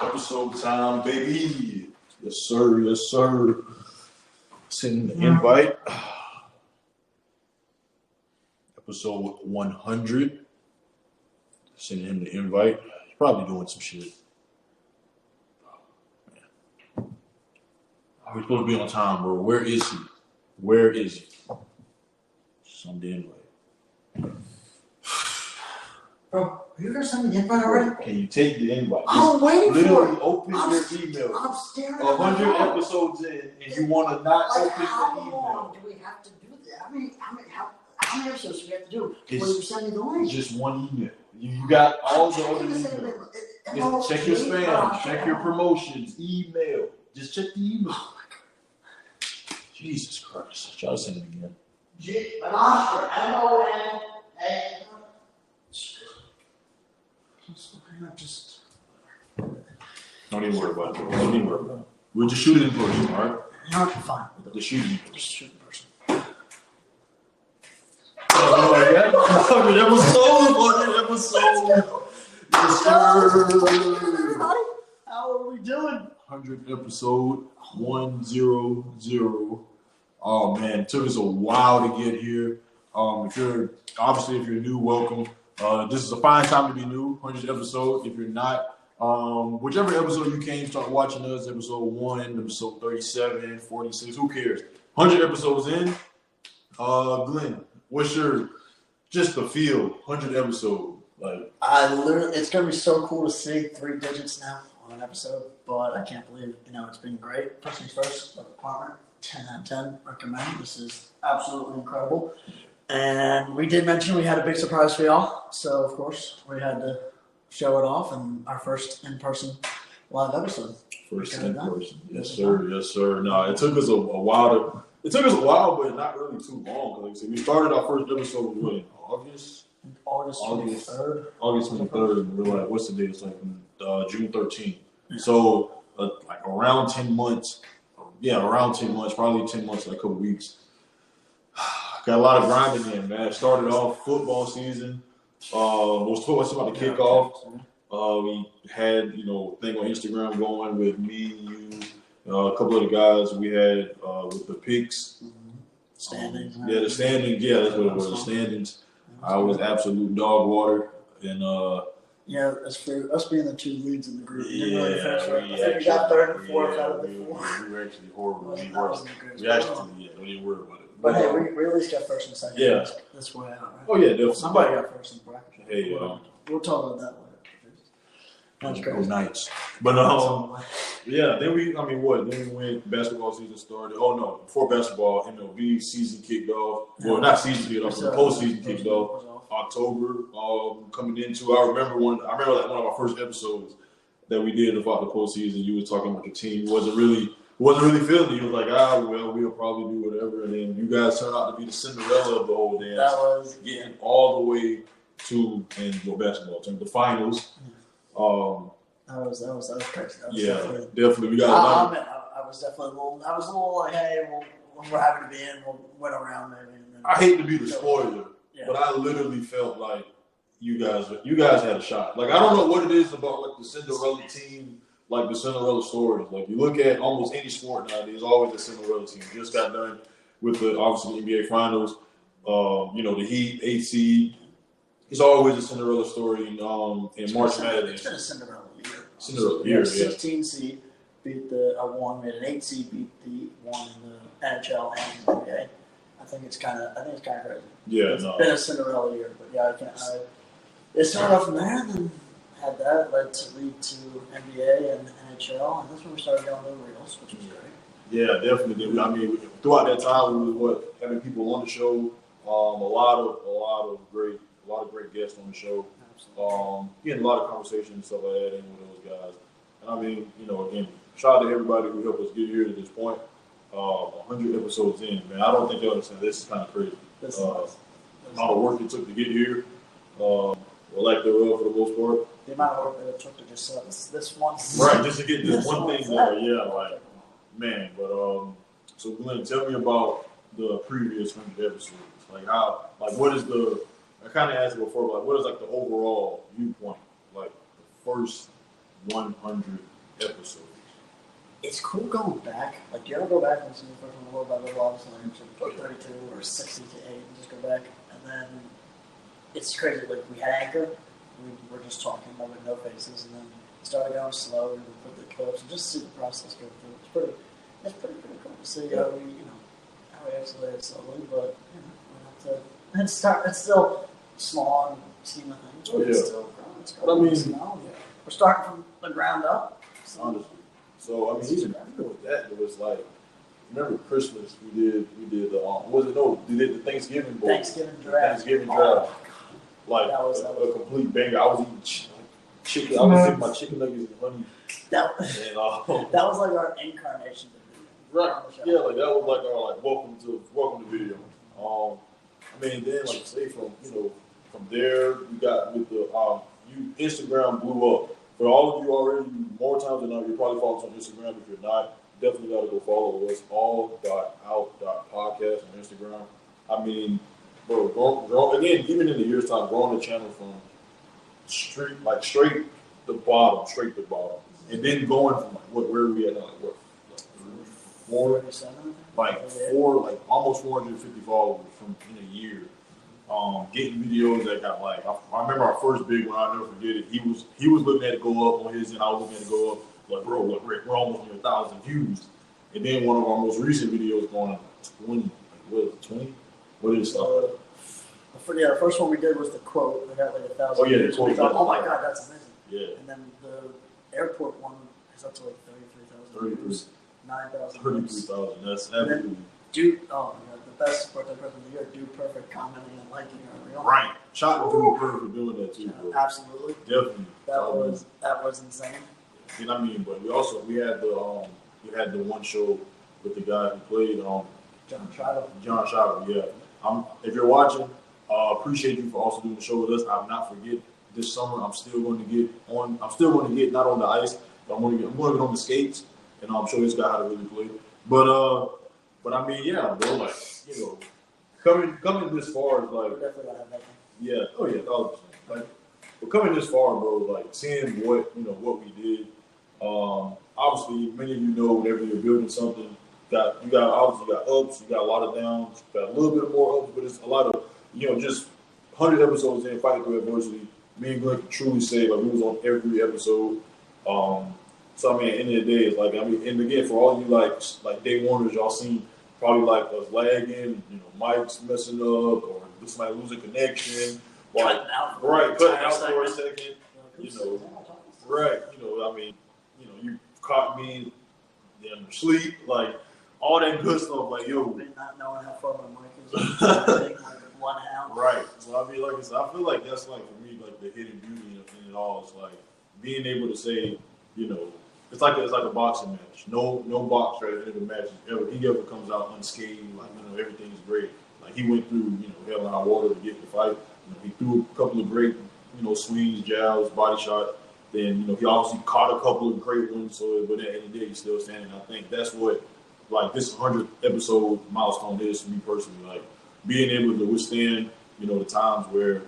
Episode time, baby. Yes, sir. Yes, sir. Send the invite. Episode 100. Sending him the invite. He's probably doing some shit. We're supposed to be on time, bro. Where is he? Where is he? Send the invite. Bro, are you gonna send me the invite already? Can you take the invite? I'm waiting for it. Literally open your email. I'm staring at 100 episodes in, and you want to not like, open how the email. long do we have to do that? How many episodes do we have to do before you send me the link? Just one email. You got all the other emails. Just check your spam, check your promotions, email. Just check the email. Oh my God. Jesus Christ. Try to send it again. Don't even worry about it. Don't even worry about it. We'll just shoot it in person, all right? No, it's fine. Just shoot it in person. Just shoot in person. Oh my God. 100 episodes. Yes, sir. How are we doing? 100 episode 100. Oh man, it took us a while to get here. If you're new, welcome. This is a fine time to be new. 100 episode. If you're not, whichever episode you came, start watching us. Episode 1, episode 37, 46. Who cares? 100 episodes in. Glenn, what's your just the feel? 100 episode. Like it's gonna be so cool to see 3 digits now on an episode, but I can't believe it's been great. First things first, the department, 10 out of 10, recommend. This is absolutely incredible. And we did mention we had a big surprise for y'all, so of course we had to show it off in our first in-person live episode. First in person, yes sir, yes sir. No, it took us a while but not really too long. Like I said, we started our first episode in August 23rd. August 23rd, and we're like, what's the date? It's like June 13th. Yeah. So like around 10 months. Yeah, around 10 months, probably 10 months, like a couple weeks. Got a lot of grinding in, man. Started off football season. Was about to kick off. We had, thing on Instagram going with me, you, a couple of the guys we had with the picks. Standings. The standings. Yeah, that's what it was. The standings. I was absolute dog water. And as for us being the 2 leads in the group, we got 3rd and 4th out of the 4. We were actually horrible. We actually, don't even worry about it. But hey, we at least got 1st and 2nd. Yeah. That's way out, right? Oh, yeah, definitely. Somebody got 1st in the bracket. Hey, we'll talk about that later. That's Go crazy. Knights. But, then we went, basketball season started. Oh, no, before basketball, MLB season kicked off. Well, not season kicked off, but the postseason kicked off. October, coming into, I remember one of our first episodes that we did about the postseason. You were talking about your team. You wasn't really feeling it. You was like, we'll probably do whatever. And then you guys turned out to be the Cinderella of the whole dance. That was getting all the way to basketball term, the finals. That was crazy. Definitely. We got. I was definitely a little like, hey, we're happy to be in. We'll win around maybe. And then I hate to be the spoiler, but I literally felt like you guys had a shot. Like I don't know what it is about like the Cinderella team, like the Cinderella stories. Like you look at almost any sport nowadays, there's always a Cinderella team. Just got done with the NBA Finals. The Heat, 8 seed. It's always a Cinderella story in March Madness. It's been a Cinderella year. Cinderella year, 16 seed beat the one, made an 8 seed beat the one in the NHL and the NBA. I think it's kind of crazy. Yeah, it's been a Cinderella year, but it started off from there, and then had that lead to NBA and NHL, and that's when we started going to the reels, which was great. Yeah, definitely. I mean, throughout that time, we were having people on the show. A lot of great guests on the show. Getting a lot of conversation and stuff like that in with those guys. And I mean, again, shout out to everybody who helped us get here to this point. 100 episodes in, man. I don't think they understand. This is kind of crazy. A lot of work it took to get here. Like the road for the most part. The amount of work that it took to just set this one. Right, just to get this one thing there. Yeah, like, man. But, so Glenn, tell me about the previous 100 episodes. What is I kind of asked before, but what is like the overall viewpoint? Like the first 100 episodes. It's cool going back. Like, do you ever go back and listen to the first one little by little, obviously, episode 32 or 60 to 8, and just go back? And then it's crazy. Like, we had Anchor, we were just talking about with no faces, and then it started going slow, and we put the clips, and just see the process go through. It's pretty cool to see how we, how we actually it slowly, but, we have to, it's still small and scheme of things, but it's still growing. It's growing. But I mean, we're starting from the ground up. Honestly. So, I mean, even with that, it was like, remember Christmas, we did we did the Thanksgiving bowl. Thanksgiving draft. Oh, like, that was a complete banger. I was eating chicken. I was eating my chicken nuggets and honey. That was like our incarnation. Right. Yeah, like that was like our welcome to video. I mean, then like say from there we got with the Instagram blew up. For all of you already, more times than not, you're probably following us on Instagram. If you're not, definitely got to go follow us. all.out.podcast on Instagram. I mean, bro, grow again, even in the year's time, growing the channel from straight to bottom, and then going from where are we at now? Almost 450 followers in a year. Getting videos that got I remember our first big one. I'll never forget it. He was looking at it go up on his, and I was looking at it go up. Like, bro, look, we're almost near 1,000 views. And then one of our most recent videos going 20. What is it? 20? What is it? The first one we did was the quote. We got 1,000 views. The quote. We thought, oh my god, that's amazing. Yeah. And then the airport one is up to 33,000 views. 9,000. 33,000. That's absolutely. Oh my god, the best birthday present of the year. Dude Perfect commenting and liking our reel. Right. Shout out to Dude Perfect for doing that too, bro. Absolutely. Definitely. That was insane. You know what I mean? But we had the one show with the guy who played John Shadow, yeah. If you're watching, appreciate you for also doing the show with us. I'll not forget this summer. I'm still going to get not on the ice, but I'm going to get on the skates, and I'm sure this guy how to really play. But I mean, yeah, bro, like coming this far is like, definitely gonna have that. Yeah, 1,000%. Like, but coming this far, bro, like seeing what we did. Obviously, many of you know whenever you're building something, you got ups, you got a lot of downs, you got a little bit more ups, but it's a lot of just 100 episodes in fighting through adversity. Me and Glenn can truly say like we was on every episode. So I mean, at the end of the day, it's like and again for all you like day oneers, y'all seen probably like us lagging, mics messing up, or somebody losing connection, cutting out for a second, right? I mean, you caught me in sleep, like all that good stuff, like yo, not knowing how far my mic is, one house, right? So I mean, like I said, I feel like that's like for me, like the hidden beauty in it all. It's like being able to say, it's like a boxing match. No boxer at the end of the match ever comes out unscathed. Like everything's great. Like he went through hell and high water to get the fight. He threw a couple of great swings, jabs, body shot. Then he obviously caught a couple of great ones. So but at the end of the day, he's still standing. I think that's what like this 100th episode milestone is for me personally. Like being able to withstand the times where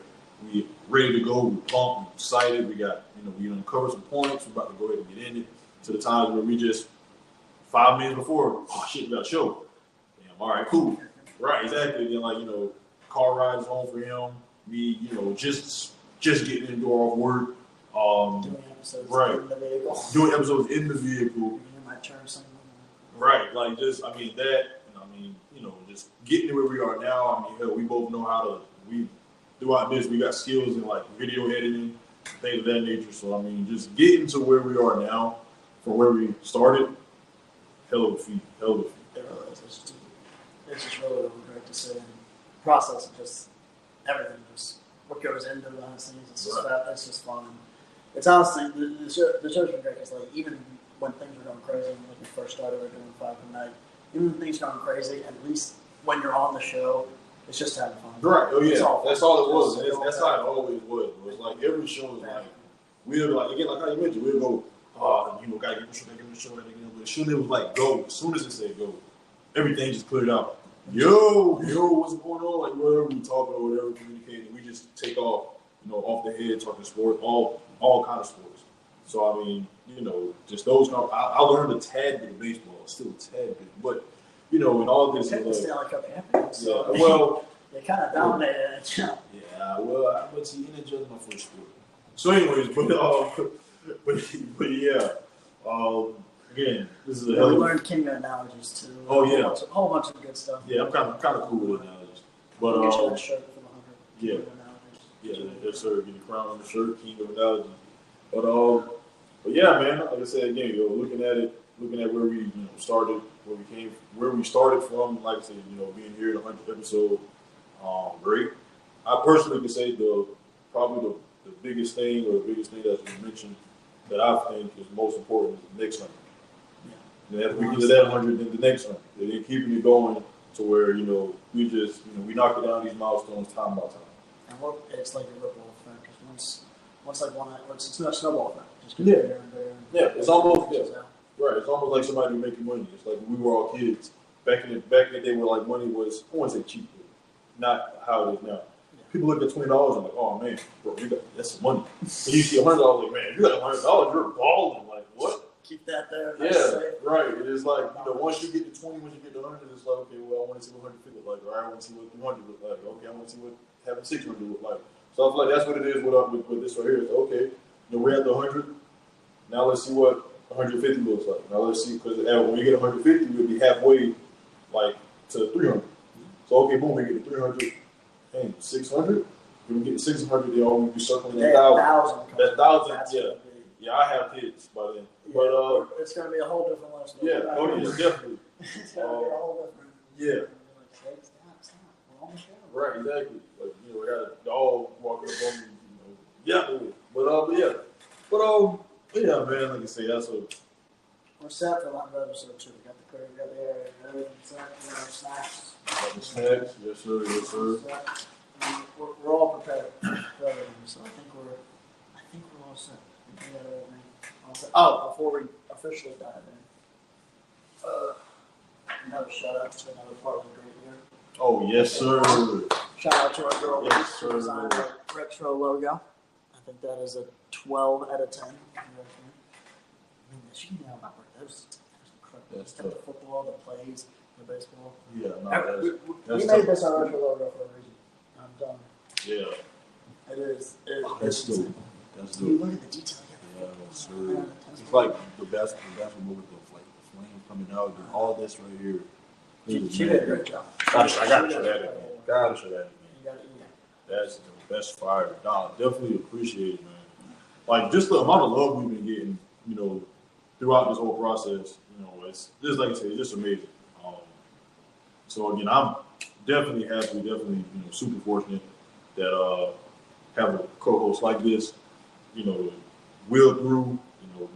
we ready to go, we pumped, we excited, we got we uncovered some points. We're about to go ahead and get in it. To the times where we just 5 minutes before, oh shit, we got a show. Damn, all right, cool. Right, exactly. Then car rides home for him. Me, just getting indoor off work. Doing episodes in the vehicle. Doing episodes in the vehicle. My turn something. Right, just getting to where we are now. I mean, hell, we both know how to. Throughout this, we got skills in video editing, things of that nature. So I mean, just getting to where we are now. From where we started, hell of a feat. It really is. It's just really great to see. And the process of just everything, just what goes into behind the scenes. It's just fun. It's honestly, the show's been great. It's like, even when things were going crazy, when we first started, we were doing 5 a night. Even when things going crazy, at least when you're on the show, it's just having fun. Right. Oh, yeah. That's all it was. That's how it always was. It was like every show is like, we'll like how you mentioned, we'll go, gotta get the show, but as soon as it was like go, as soon as it said go, everything just cleared out. Yo, what's going on? Like whatever we talking or whatever communicating, we just take off, off the head, talking sports, all kind of sports. So I mean, just those. I learned a tad bit of baseball, still a tad bit, but in all this, the Stanley Cup champions. So well, they kind of dominated it. Yeah, well, but see, in judge my first sport. So, anyways, but yeah, again, this is a hell We of learned King of analogies too. Oh yeah, a whole bunch of good stuff. Yeah, I'm kind of cool with analogies, but get you that shirt for the 100. Yeah, yes sir. Get the crown on the shirt, King of analogies. But yeah, man. Like I said again, looking at where we started, where we started from. Like I said, being here in the 100th episode, great. I personally can say probably the biggest thing that's been mentioned that I think is most important is the next 100. Yeah. And after we get to that 100, then the next 100. And then keeping it going to where we just we knock it down these milestones time by time. And it's like a ripple effect because once it's not a snowball effect. Just Yeah. bigger and bigger. Yeah, it's almost right. It's almost like somebody making money. It's like when we were all kids back in the day, where like money was, I won't say cheap, but not how it is now. Yeah. People look at $20 and like, oh man, bro, that's some money. And you see $100, like, man, if you got $100, you're balling. Like what? Keep that there. Yeah, right. It is like once you get to 20, once you get to 100, it's like okay, well, I want to see what 150 look like, or I want to see what 300 look like. Okay, I want to see what having 600 look like. So I feel like that's what it is with this right here. It's okay, we're at the 100. Now let's see what 150 looks like. Now let's see, because when we get 150, we'll be halfway, like, to 300. So, okay, boom, we get to 300 and 600. When we get to 600, we'll be circling that 1,000. That 1,000, yeah. Yeah, I have kids by then. Yeah, but it's going to be a whole different lifestyle. Yeah, oh, yeah, definitely. It's going to be a whole different. Yeah. Stop. We're on the show. Right, exactly. Like, we got a dog walking up on me, Yeah. But yeah. Yeah, man, like I say, we're set for a lot of episode 2. We got the curry, we got the area, everything set, snacks. Got the snacks, yes sir. We're all prepared for everything, so I think we're all set. We got everything all set. Oh, before we officially dive in, another shout out to another part of the great year. Oh, yes, sir. Shout out to our girl, yes, who designed our retro logo. I think that is a 12 out of 10. She nailed that work. That was incredible. That's the football, the plays, the baseball. Yeah, no, we made this our retro logo for a reason. I'm done. Yeah. It is. That's dope. That's dope. Look at the detail. Yeah, sir. It's like the basketball movie, the flame coming out, and all this right here. She did a great job. I gotta show that again. Gotta show that again. You gotta eat it. That's fire. Nah, definitely appreciate it, man. Like just the amount of love we've been getting, throughout this whole process. It's just like I said, it's just amazing. So again, I'm definitely happy, super fortunate that have a co-host like this. Will through,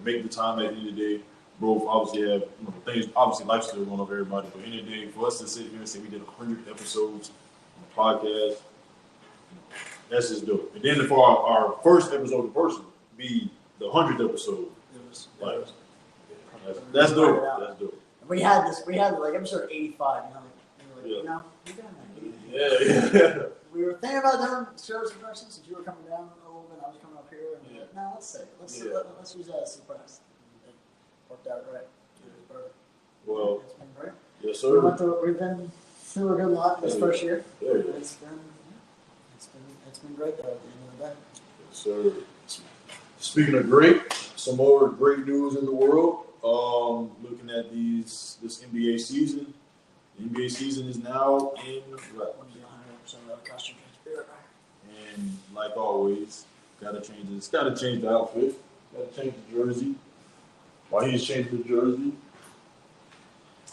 make the time at the end of the day. Both obviously have things. Obviously, life's still going on for everybody. But at the end of the day, for us to sit here and say we did 100 episodes on the podcast, that's just dope. And then for our first episode in person be the 100th episode, that's dope. That's dope. We had like episode 85. We got that. Yeah. We were thinking about doing shows in person since you were coming down a little bit. I was coming up here. And no, let's say let's use that as a surprise. Worked out right. Well, it's been great. Yes, sir. We've been through a good lot this first year. Yeah. It's been great though at the end of the day. Yes, sir. Speaking of great, some more great news in the world. Looking at this NBA season. The NBA season is now in and like always, gotta change the outfit, gotta change the jersey. While he's changing the jersey,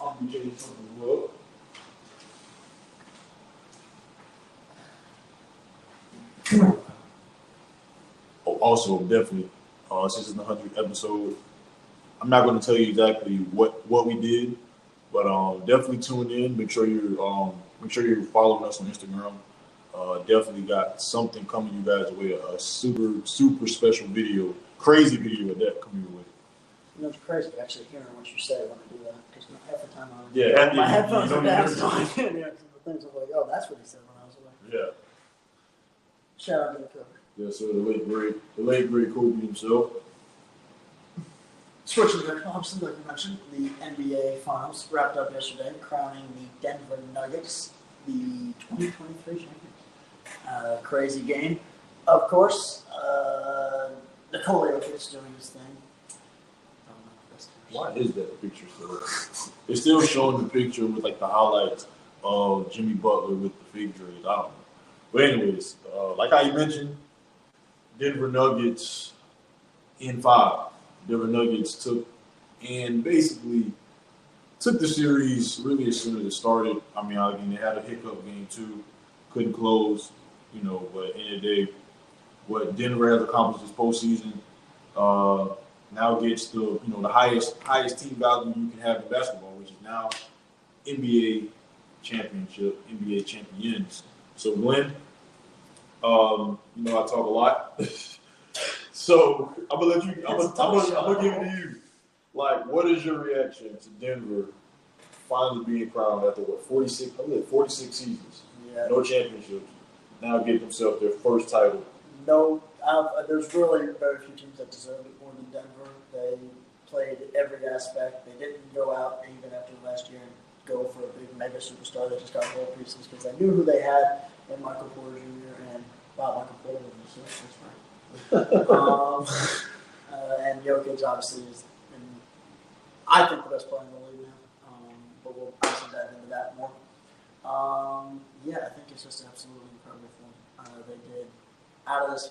I'll be changing something as well. Oh, also, definitely, since it's the 100th episode, I'm not going to tell you exactly what we did, but definitely tune in. Make sure you're following us on Instagram. Definitely got something coming you guys away. A super special video, crazy video of that coming your way. It's crazy actually hearing what you say when I do that because half the time my headphones are down, so I can't hear the things. I'm like, oh, that's what he said when I was away. Yeah. Shout out to the coach. Yes, sir. The late great Kobe himself. Switching to obviously, like you mentioned, the NBA Finals wrapped up yesterday, crowning the Denver Nuggets the 2023 champions. Crazy game, of course. Nikola Jokic doing his thing. Why is that picture still? It's still showing the picture with like the highlights of Jimmy Butler with the fig trade. I don't know. But anyways, like how you mentioned, Denver Nuggets in 5. Denver Nuggets basically took the series really as soon as it started. I mean, they had a hiccup game 2, couldn't close, but at the end of the day, what Denver has accomplished this postseason now gets the highest team value you can have in basketball, which is now NBA championship, NBA champions. So Glenn, I talk a lot. So I'm gonna give it to you. Like, what is your reaction to Denver finally being crowned after 46 seasons? Yeah. No championships. Now get themselves their first title. No, there's really very few teams that deserve it more than Denver. They played every aspect. They didn't go out even after last year and go for a big mega superstar. They just got gold pieces because they knew who they had in Michael Porter Jr. and Michael Porter was that's right. And Jokic obviously is, I think, the best player in the league now. But we'll obviously dive into that more. I think it's just absolutely incredible for them. They did out of this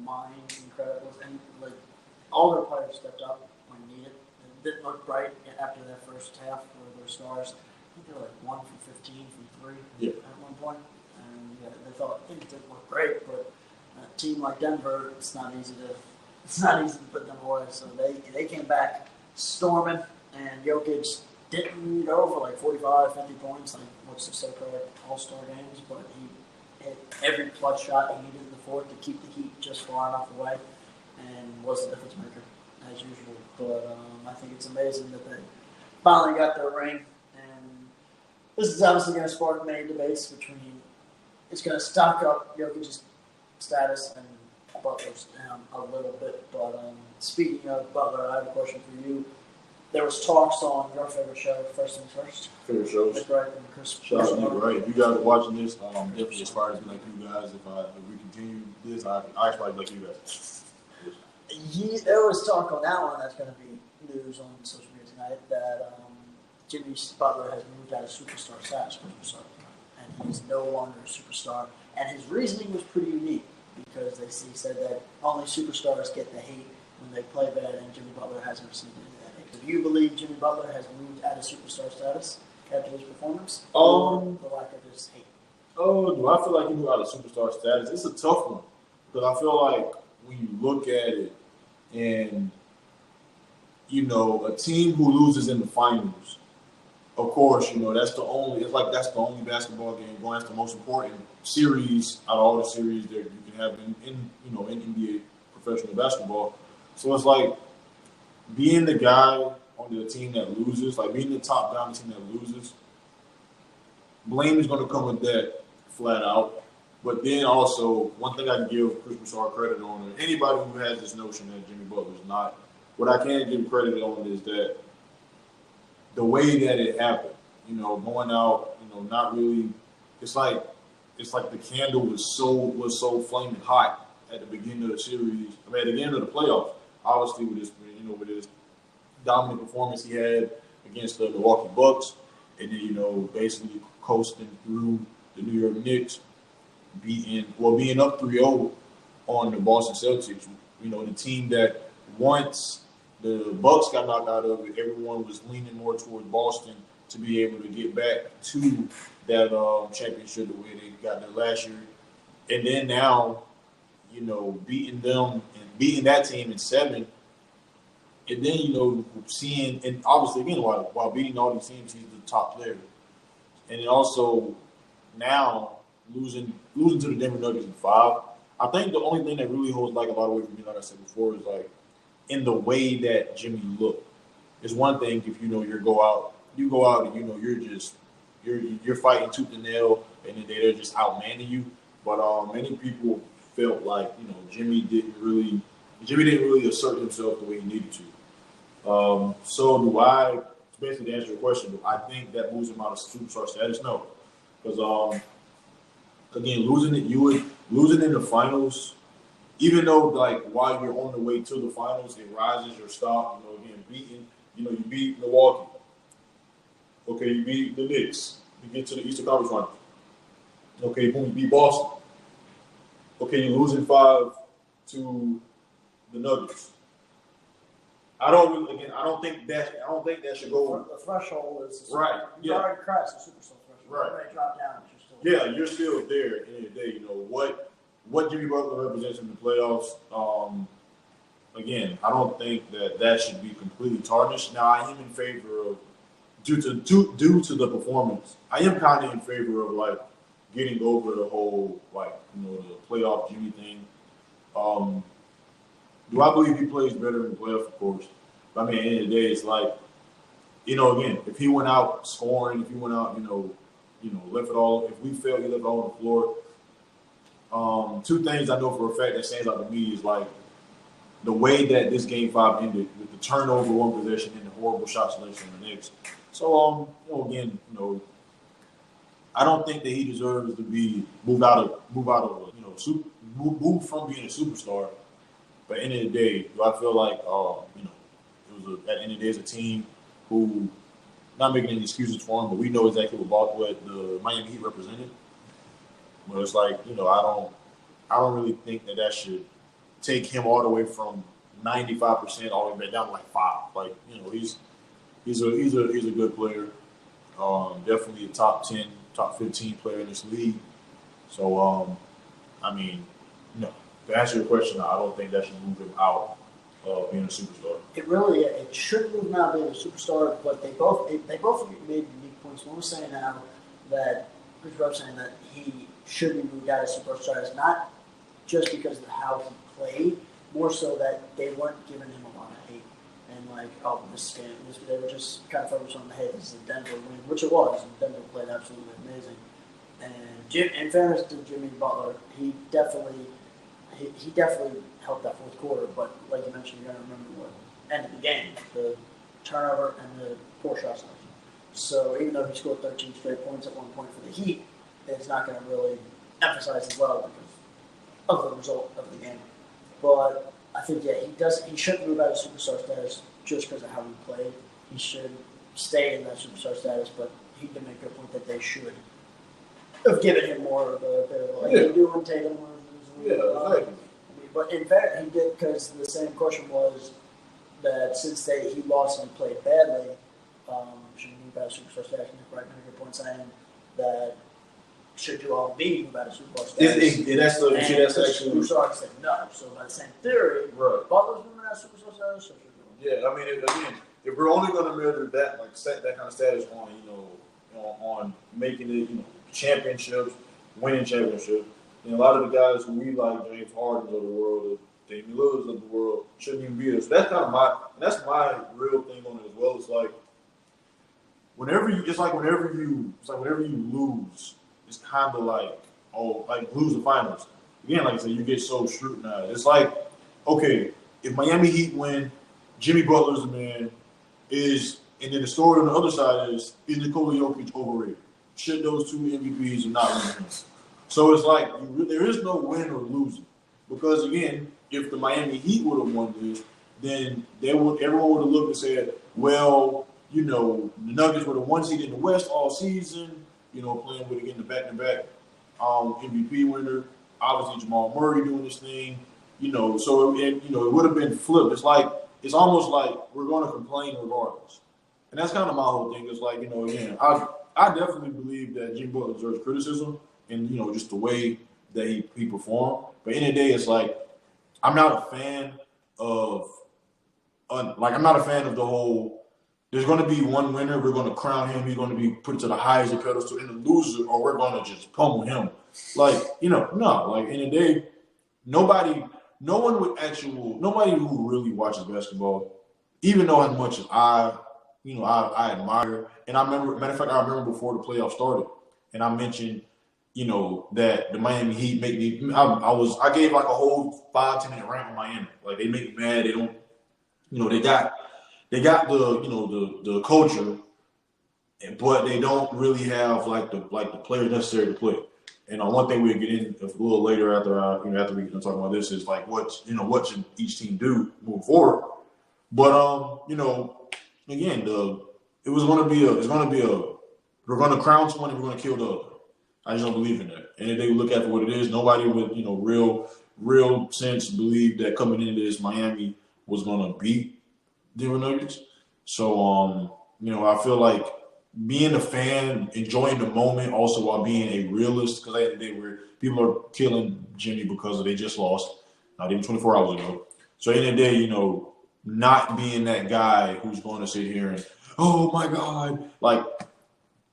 mind incredible, and like all their players stepped up when needed. It didn't look bright after that first half where their stars. I think they were like 1 for 15 from 3 at one point, and they thought it didn't look great, but a team like Denver, it's not easy to put them away. So they came back storming, and Jokic didn't go for like 45, 50 points, like what's the so-called all-star games, but he hit every clutch shot he needed in the fourth to keep the Heat just far enough away, and was the difference maker as usual. But I think it's amazing that they finally got their ring, and this is obviously going to spark many debates between. It's going to stock up Jokic's status and Butler's down a little bit. But speaking of Butler, I have a question for you. There was talks on your favorite show, First Things First. Favorite shows. Nick Wright and Chris. Shout out to Nick Wright. If you guys are watching this, definitely aspire to be like you guys. If we continue this, I aspire to be like you guys. There was talk on that one. That's going to be news on social media tonight that Jimmy Butler has moved out of superstar status, and he's no longer a superstar. And his reasoning was pretty unique because he said that only superstars get the hate when they play bad, and Jimmy Butler hasn't received any of that hate. Do you believe Jimmy Butler has moved out of superstar status after his performance? Or the lack of his hate? Do I feel like he moved out of superstar status? It's a tough one because I feel like when you look at it, and a team who loses in the finals, of course, that's the only basketball game going. That's the most important series out of all the series that you can have in NBA professional basketball. So it's like being the guy on the team that loses, like being the top guy on the team that loses. Blame is going to come with that flat out. But then also, one thing I can give Chris Broussard credit on, and anybody who has this notion that Jimmy Butler is not, what I can give credit on is that the way that it happened, going out, not really, it's like the candle was so flaming hot at the beginning of the series. I mean, at the beginning of the playoffs, obviously with his dominant performance he had against the Milwaukee Bucks, and then basically coasting through the New York Knicks, being up 3-0 on the Boston Celtics. The team that once the Bucks got knocked out of it, everyone was leaning more towards Boston to be able to get back to that championship the way they got there last year. And then now, beating them and beating that team in 7, and then, seeing, and obviously, again, while beating all these teams, he's the top player. And then also now losing to the Denver Nuggets in 5. I think the only thing that really holds like a lot of weight for me, like I said before, is like in the way that Jimmy looked. It's one thing if you go out and you're fighting tooth and nail, and then they're just outmanning you. But many people felt like Jimmy didn't really assert himself the way he needed to. So do I? Basically, to answer your question, do I think that moves him out of superstar status? No, because again, losing in the finals. Even though, like, while you're on the way to the finals, it rises your stock. Again, you beat Milwaukee. Okay, you beat the Knicks. You get to the Eastern Conference Finals. Okay, boom, you beat Boston. Okay, you're losing 5 to the Nuggets. I don't think that should go. The threshold is right. You already crossed the superstar threshold. Right. You already dropped down. You're still there. At the end of the day, what Jimmy Butler represents in the playoffs. Again, I don't think that should be completely tarnished. Now, I am in favor of due to the performance. I am kind of in favor of like getting over the whole the playoff Jimmy thing. Do I believe he plays better in the playoffs? Of course. But I mean, at the end of the day, it's like, again, if he went out scoring, if he went out, left it all. If we failed, he left it all on the floor. Two things I know for a fact that stands out to me is like the way that this Game 5 ended with the turnover, one possession, and the horrible shot selection on the Knicks. So, again, I don't think that he deserves to be moved out of move from being a superstar. But at the end of the day, do I feel like, it was at the end of the day, it's a team who, not making any excuses for him, but we know exactly what the Miami Heat represented. But it's like, I don't really think that should take him all the way from 95% all the way back down to like 5. Like, he's a good player. Definitely a top 10, top 15 player in this league. So, to answer your question, I don't think that should move him out of being a superstar. It should move him out of being a superstar, but they both made unique points. One was saying now that Chris Rose saying that he should be moved out of superstars, not just because of how he played, more so that they weren't giving him a lot of hate. And they were just kind of focused on the hey, this is a Denver win, which it was. And Denver played absolutely amazing. And in fairness to Jimmy Butler, he definitely helped that fourth quarter. But like you mentioned, you got to remember what ended the game: the turnover and the poor shot selection. So even though he scored 13 straight points at one point for the Heat, it's not going to really emphasize as well because of the result of the game. But I think he shouldn't move out of superstar status just because of how he played. He should stay in that superstar status, but he did make a point that they should have given him more of a bit of they do when Tatum was. Exactly. But in fact, he did, because the same question was that since he lost and played badly, should he move out of superstar status? Nick Wright made a good point saying that should Joel Embiid move out of superstar status? That's actually superstar said no. So by the same theory, right. Butler's moving out of superstar status. So yeah, I mean, if we're only going to measure that, like set that kind of status on, on making it, championships, winning championships. And a lot of the guys who we like, James Harden's of the world, Damian Lillard's of the world, shouldn't even be there. So that's kind of my real thing on it as well. It's like whenever you lose, it's kind of like lose the finals. Again, like I said, you get so scrutinized. It's like, okay, if Miami Heat win, Jimmy Butler's the man, and then the story on the other side is Nikola Jokic overrated? Should those two MVPs or not win? So it's like there is no win or losing, because again, if the Miami Heat would have won this, then everyone would have looked and said, well, the Nuggets were the 1 seed in the West all season, playing with again the back-to-back MVP winner, obviously Jamal Murray doing this thing, so it would have been flipped. It's almost like we're going to complain regardless, and that's kind of my whole thing. It's like again, I definitely believe that Jimmy Butler deserves criticism. And just the way that he performed. But in the day, it's like I'm not a fan of the whole. There's going to be one winner. We're going to crown him. He's going to be put to the highest pedestal. And the loser, or we're going to just pummel him. Like no. Like in the day, nobody who really watches basketball, even though as much as I admire. And I remember before the playoffs started, and I mentioned. That the Miami Heat make me. I gave like a whole 5-10 minute rant on Miami. Like they make me mad. They don't. They got they got the culture, but they don't really have like the players necessary to play. And one thing we'll get in a little later after we talk about this is like what should each team do moving forward. But again, it's gonna be we're gonna crown someone and we're gonna kill the other. I just don't believe in that. And if they look at it for what it is, nobody with real sense believed that coming into this Miami was gonna beat Denver Nuggets. So I feel like being a fan, enjoying the moment, also while being a realist, because at the end of the day, where people are killing Jimmy because they just lost, not even 24 hours ago. So at the end of the day, not being that guy who's going to sit here and, oh my God, like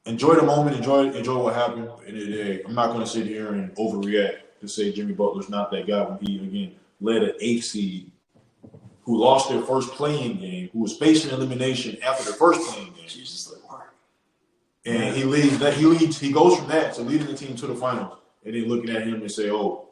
enjoy the moment, enjoy what happened. At the end of the day, I'm not going to sit here and overreact to say Jimmy Butler's not that guy when he again led an 8 seed who lost their first playing game, who was facing elimination after their first playing game. Jesus, and he goes from that to leading the team to the finals, and then looking at him and say, "Oh,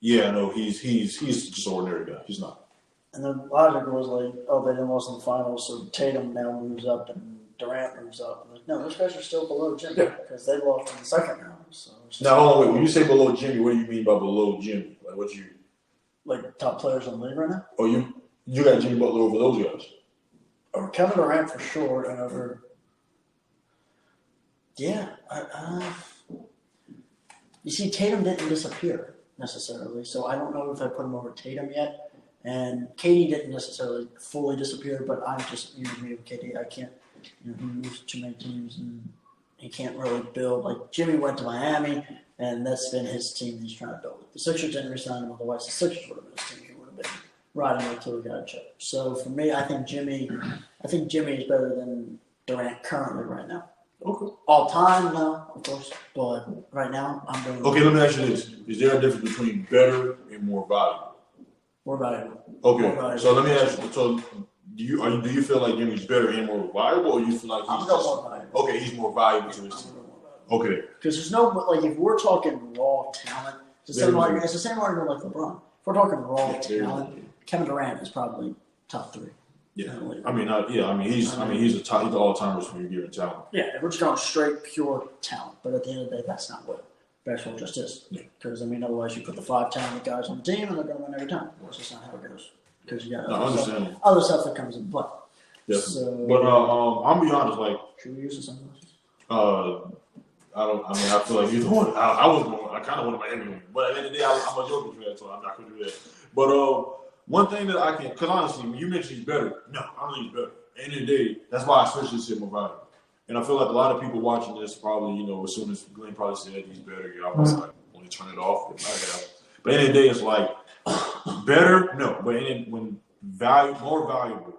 yeah, no, he's just an ordinary guy. He's not." And the logic was like, "Oh, they didn't lose in the finals, so Tatum now moves up and Durant moves up." Like, no, those guys are still below Jimmy because they lost in the second round. So now, hold on, wait. When you say below Jimmy, what do you mean by below Jimmy? Like, what you like top players in the league right now? Oh, you got Jimmy Butler over those guys? Over Kevin Durant for sure, and over. Yeah, you see, Tatum didn't disappear necessarily, so I don't know if I put him over Tatum yet. And KD didn't necessarily fully disappear, but I'm just me with KD. I can't, he moves too many teams and he can't really build. Like Jimmy went to Miami, and that's been his team he's trying to build. The Sixers didn't resign him, otherwise the Sixers would have been his team. He would have been riding until he got a chip. So for me, I think Jimmy is better than Durant currently right now. Okay. All time, no, of course. But right now, I'm doing. Okay, let me ask you this: is there a difference between better and more valuable? More valuable. Okay, more valuable. So let me ask you: so do you feel like Jimmy's better and more valuable, or you feel like he's more valuable? Okay, he's more valuable to his team. Okay. Because there's no like if we're talking raw talent, it's the same argument like LeBron. If we're talking raw talent, Kevin Durant is probably top 3. Yeah, he's the all-timers when you're giving talent. Yeah, we're just going straight pure talent, but at the end of the day, that's not what basketball just is. Because otherwise you put the 5 talented guys on the team and they're going to win every time. That's just not how it goes. Because you got other stuff that comes in play. Yeah. So, but I'm gonna be honest. Like, should we use the sunglasses? I feel like you're the one. I kind of wanted Miami win, but at the end of the day, I'm a Joker fan, so I'm not gonna do that. But one thing that I can, because honestly, when you mentioned he's better, no, I don't think he's better. At the end of the day, that's why I especially said more valuable. And I feel like a lot of people watching this probably, as soon as Glenn probably said he's better, I was like, want to turn it off. But at the end of the day, it's like, better? No. But when more valuable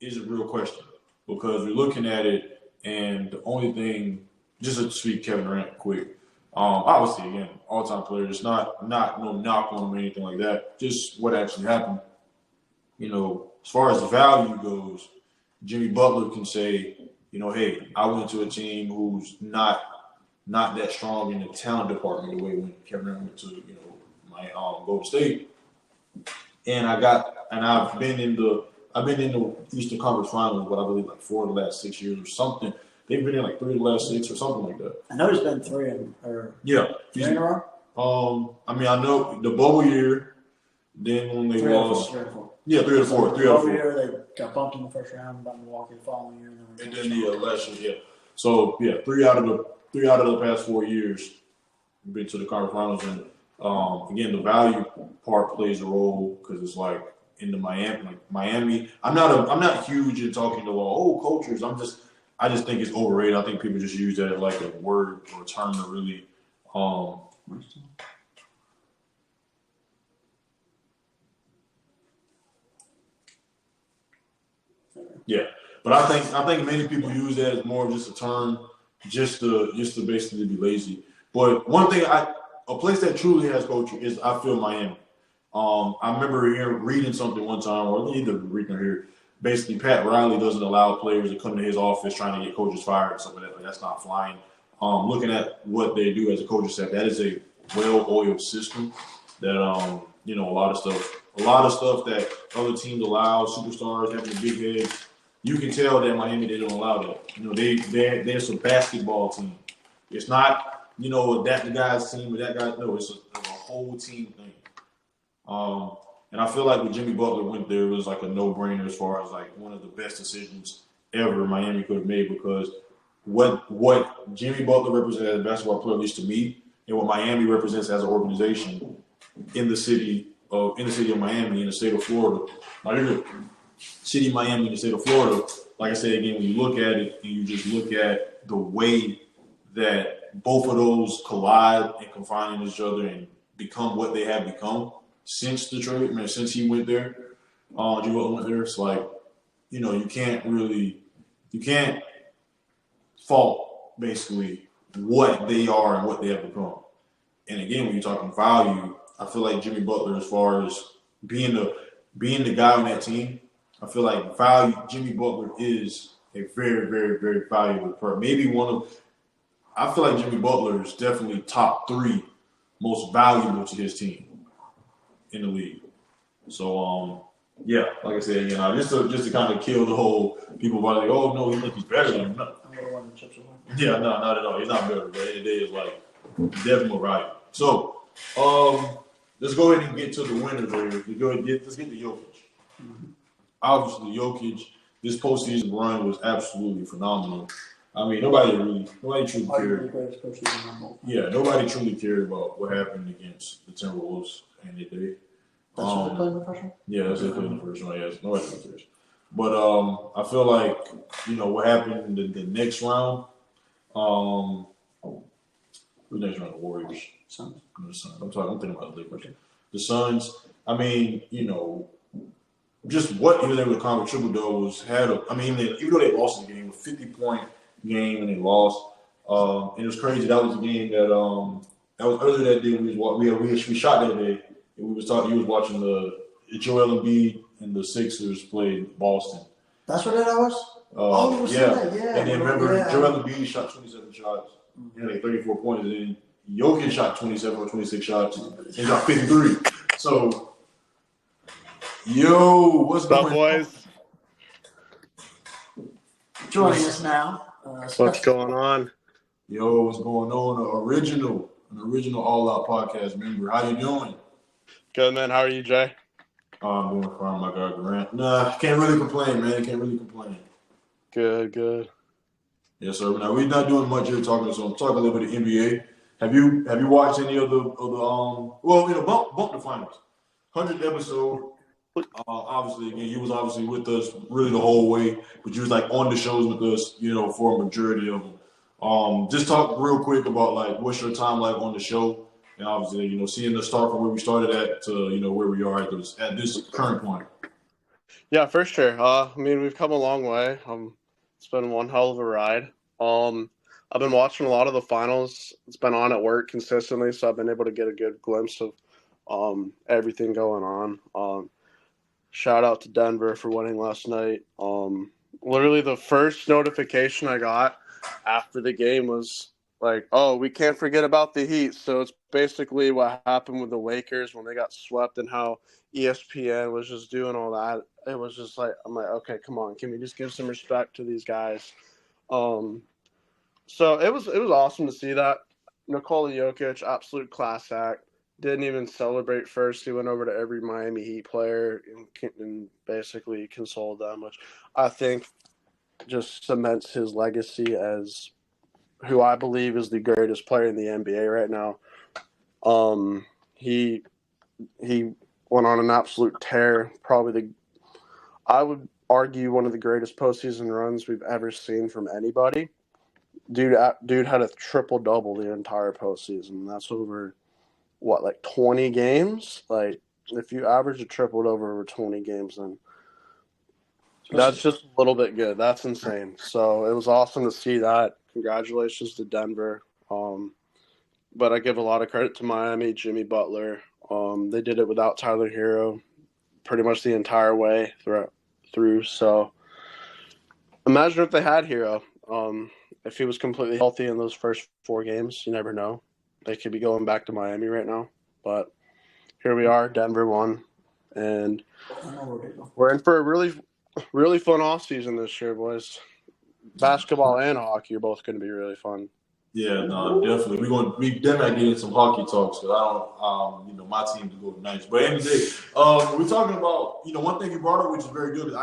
is a real question. Because we're looking at it, and the only thing, just to speak Kevin Durant quick, obviously, again, all-time player, it's not no knock on him or anything like that, just what actually happened. As far as value goes, Jimmy Butler can say, hey, I went to a team who's not that strong in the talent department the way when Kevin Durant went to, my Golden State. And I've been in the Eastern Conference Finals, but I believe like 4 of the last 6 years or something. They've been in like 3 of the last 6 or something like that. I know there's been 3 in a row. I know the bubble year, then when they lost. 3 or 4. Yeah, 3 or 4. 3 or 4. Bubble year, they got bumped in the first round by Milwaukee the following year. And then the election, yeah. So, yeah, 3 out of the past 4 years, we've been to the conference finals. And, again, the value part plays a role because it's like in the Miami. I'm not huge in talking to cultures. I just think it's overrated. I think people just use that as like a word or a term to really yeah. But I think many people use that as more of just a term, just to basically be lazy. But one thing a place that truly has culture is I feel Miami. I remember reading something one time, or either reading or here. Basically, Pat Riley doesn't allow players to come to his office trying to get coaches fired or something like that. That's not flying. Looking at what they do as a coaching staff, that is a well-oiled system that, a lot a lot of stuff that other teams allow, superstars having the big heads. You can tell that Miami, they don't allow that. You know, they're a basketball team. It's not, you know, that the guy's team or that guy. No, it's a whole team thing. And I feel like when Jimmy Butler went there, it was like a no-brainer as far as like one of the best decisions ever Miami could have made, because what Jimmy Butler represents as a basketball player, at least to me, and what Miami represents as an organization in the city of Miami, in the state of Florida, city of Miami, in the state of Florida. Like I said again, when you look at it and you just look at the way that both of those collide and confine each other and become what they have become since the trade, man, since he went there, Jimmy Butler went there. It's like, you know, you can't fault basically what they are and what they have become. And again, when you're talking value, I feel like Jimmy Butler, as far as being the guy on that team, I feel like Jimmy Butler is a very, very, very valuable person. I feel like Jimmy Butler is definitely top 3 most valuable to his team in the league. So, yeah, like I said, you know, just to kind of kill the whole people by like, oh no, he's better than him. No. Yeah, no, not at all. He's not better. But at the end of the day, it's like definitely more valuable. So, let's go ahead and get to the winners here. Let's get to Jokic. Mm-hmm. Obviously, Jokic, this postseason run was absolutely phenomenal. I mean, nobody truly cared. Yeah, nobody truly cared about what happened against the Timberwolves and they did. That's what they played in the first one? Yeah, that's what they played in the first one. Yes, nobody really cares. But I feel like, you know, what happened in the next round. The next round, the Warriors. Suns. The Suns. I'm thinking about the Lakers. The Suns. I mean, you know, just what even they were calling triple doubles had. Even though they lost the game, a 50-point game and they lost. And it was crazy. That was a game that was earlier that day. We shot that day. And we was talking. He was watching the Joel Embiid and the Sixers play Boston. That's what that was. Yeah. And then remember, Joel Embiid shot 27 shots. He had like 34 points. And then Jokic shot 27 or 26 shots and shot 53. So, what's going on, boys? Joining us now. What's going on? What's going on? An original All Out podcast member. How you doing? Good, man. How are you, Jay? I'm doing fine, my guy Grant. Nah, can't really complain, man. Good. Yes, sir. Now we're not doing much here talking, so I'm talking a little bit of NBA. Have you watched any of the bump the finals? 100th episode. Obviously, again, you was obviously with us really the whole way, but you was like on the shows with us, you know, for a majority of them. Just talk real quick about like what's your time like on the show, and obviously, you know, seeing the start from where we started at to, you know, where we are at this current point. Yeah, for sure. We've come a long way. It's been one hell of a ride. I've been watching a lot of the finals. It's been on at work consistently, so I've been able to get a good glimpse of everything going on. Shout out to Denver for winning last night. Literally the first notification I got after the game was like, oh, we can't forget about the Heat. So it's basically what happened with the Lakers when they got swept and how ESPN was just doing all that. It was just like, I'm like, okay, come on. Can we just give some respect to these guys? So it was awesome to see that. Nikola Jokic, absolute class act. Didn't even celebrate first. He went over to every Miami Heat player and basically consoled them, which I think just cements his legacy as who I believe is the greatest player in the NBA right now. He went on an absolute tear. I would argue one of the greatest postseason runs we've ever seen from anybody. Dude had a triple-double the entire postseason. That's over, like 20 games? Like, if you average a triple-double over 20 games, then that's just a little bit good. That's insane. So it was awesome to see that. Congratulations to Denver. But I give a lot of credit to Miami, Jimmy Butler. They did it without Tyler Hero pretty much the entire way through. So imagine if they had Hero. If he was completely healthy in those first 4 games, you never know. They could be going back to Miami right now. But here we are. Denver won. And I know where to go. we're in for a really, really fun offseason this year, boys. Basketball and hockey are both going to be really fun. Yeah, no, definitely. We definitely get into some hockey talks because I don't, my team to go Knights. But anyway, we're talking about, one thing you brought up, which is very good.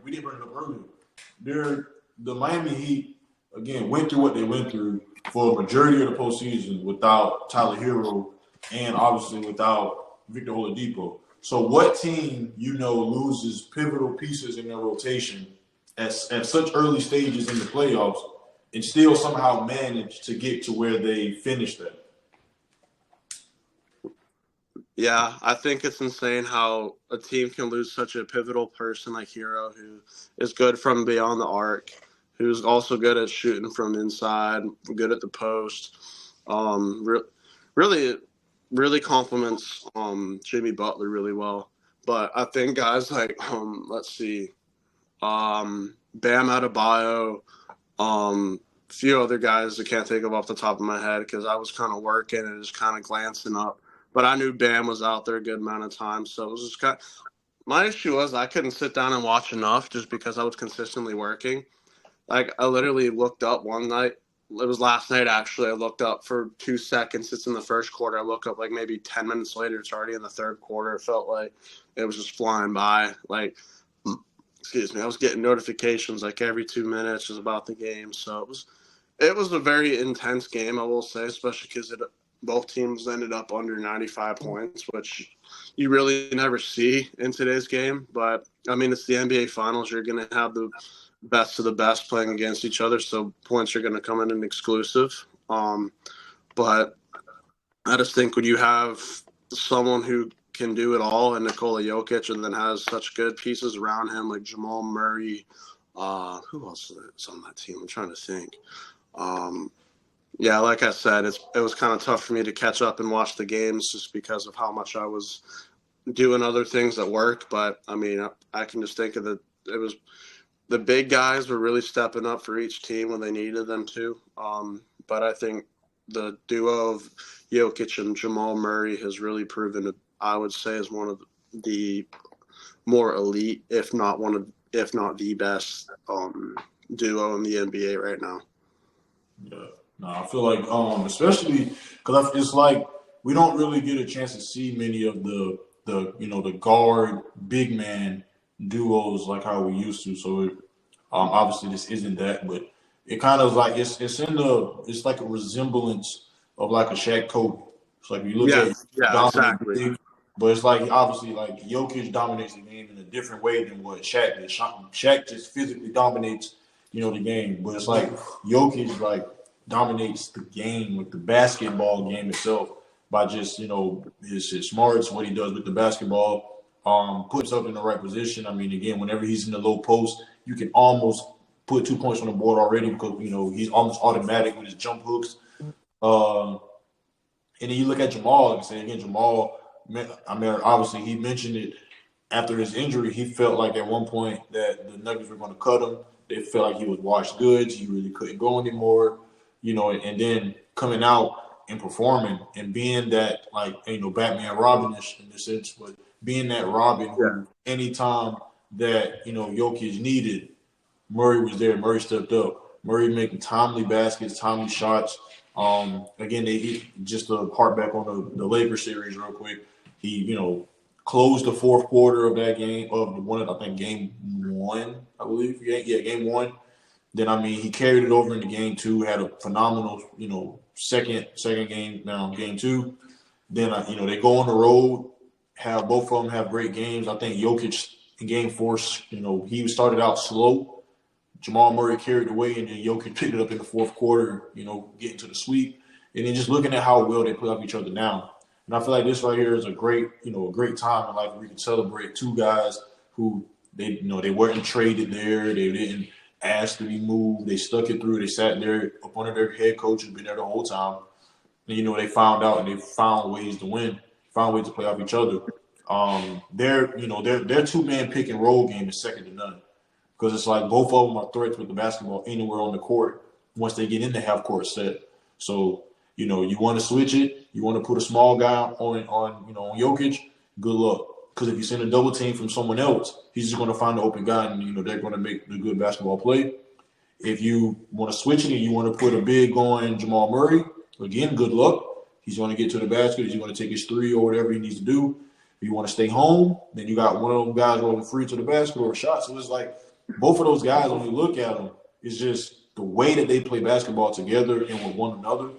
We didn't bring it up earlier. The Miami Heat again went through what they went through for a majority of the postseason without Tyler Hero and obviously without Victor Oladipo. So, what team loses pivotal pieces in their rotation at such early stages in the playoffs? And still somehow managed to get to where they finished at. Yeah, I think it's insane how a team can lose such a pivotal person like Hero, who is good from beyond the arc, who's also good at shooting from inside, good at the post. Really, really complements Jimmy Butler really well. But I think guys like let's see, Bam Adebayo, few other guys I can't think of off the top of my head because I was kind of working and just kind of glancing up. But I knew Bam was out there a good amount of time. So it was just kind of, my issue was I couldn't sit down and watch enough just because I was consistently working. Like I literally looked up one night. It was last night actually. I looked up for 2 seconds. It's in the first quarter. I look up like maybe 10 minutes later. It's already in the third quarter. It felt like it was just flying by. Like, excuse me, I was getting notifications like every 2 minutes just about the game. So it was a very intense game, I will say, especially because both teams ended up under 95 points, which you really never see in today's game. But, I mean, it's the NBA Finals. You're going to have the best of the best playing against each other, so points are going to come in an exclusive. But I just think when you have someone who can do it all and Nikola Jokic and then has such good pieces around him like Jamal Murray, who else is on that team? I'm trying to think. Yeah, like I said, it was kind of tough for me to catch up and watch the games just because of how much I was doing other things at work. But, I mean, I can just think of it was the big guys were really stepping up for each team when they needed them to. But I think the duo of Jokic and Jamal Murray has really proven, I would say, is one of the more elite, if not the best duo in the NBA right now. Yeah. No, I feel like, especially because it's like we don't really get a chance to see many of the guard big man duos like how we used to. So obviously this isn't that, but it kind of like it's like a resemblance of like a Shaq Kobe. It's like you look at exactly. big, but it's like obviously like Jokic dominates the game in a different way than what Shaq did. Shaq just physically dominates the game, but it's like Jokic like dominates the game, like the basketball game itself, by just his smarts, what he does with the basketball, puts up in the right position. I mean, again, whenever he's in the low post, you can almost put 2 points on the board already because he's almost automatic with his jump hooks. And then you look at Jamal and say again, Jamal. I mean, obviously he mentioned it after his injury. He felt like at one point that the Nuggets were going to cut him. They felt like he was washed goods. He really couldn't go anymore. And then coming out and performing and being that, like, Batman Robin-ish in the sense, but being that Robin who anytime that, Jokic needed, Murray was there. Murray stepped up. Murray making timely baskets, timely shots. Again, just to harp back on the Lakers series real quick, he, closed the fourth quarter of that game, of the one, I think game one, I believe. Yeah, game one. Then, I mean, he carried it over into game two, had a phenomenal, second game, now game two. Then, they go on the road, both of them have great games. I think Jokic in game four, he started out slow. Jamal Murray carried the way, and then Jokic picked it up in the fourth quarter, getting to the sweep. And then just looking at how well they play off each other now. And I feel like this right here is a great time in life where we can celebrate two guys who they weren't traded there. They didn't asked to be moved. They stuck it through. They sat there up under their head coach who's been there the whole time. And, they found out and they found ways to win, found ways to play off each other. Their 2-man pick and roll game is second to none because it's like both of them are threats with the basketball anywhere on the court once they get in the half court set. So, you want to switch it. You want to put a small guy on Jokic. Good luck. Because if you send a double team from someone else, he's just going to find the open guy, and they're going to make the good basketball play. If you want to switch it and you want to put a big on Jamal Murray, again, good luck. He's going to get to the basket. He's going to take his three or whatever he needs to do. If you want to stay home, then you got one of them guys rolling free to the basket or a shot. So it's like both of those guys, when you look at them, it's just the way that they play basketball together and with one another.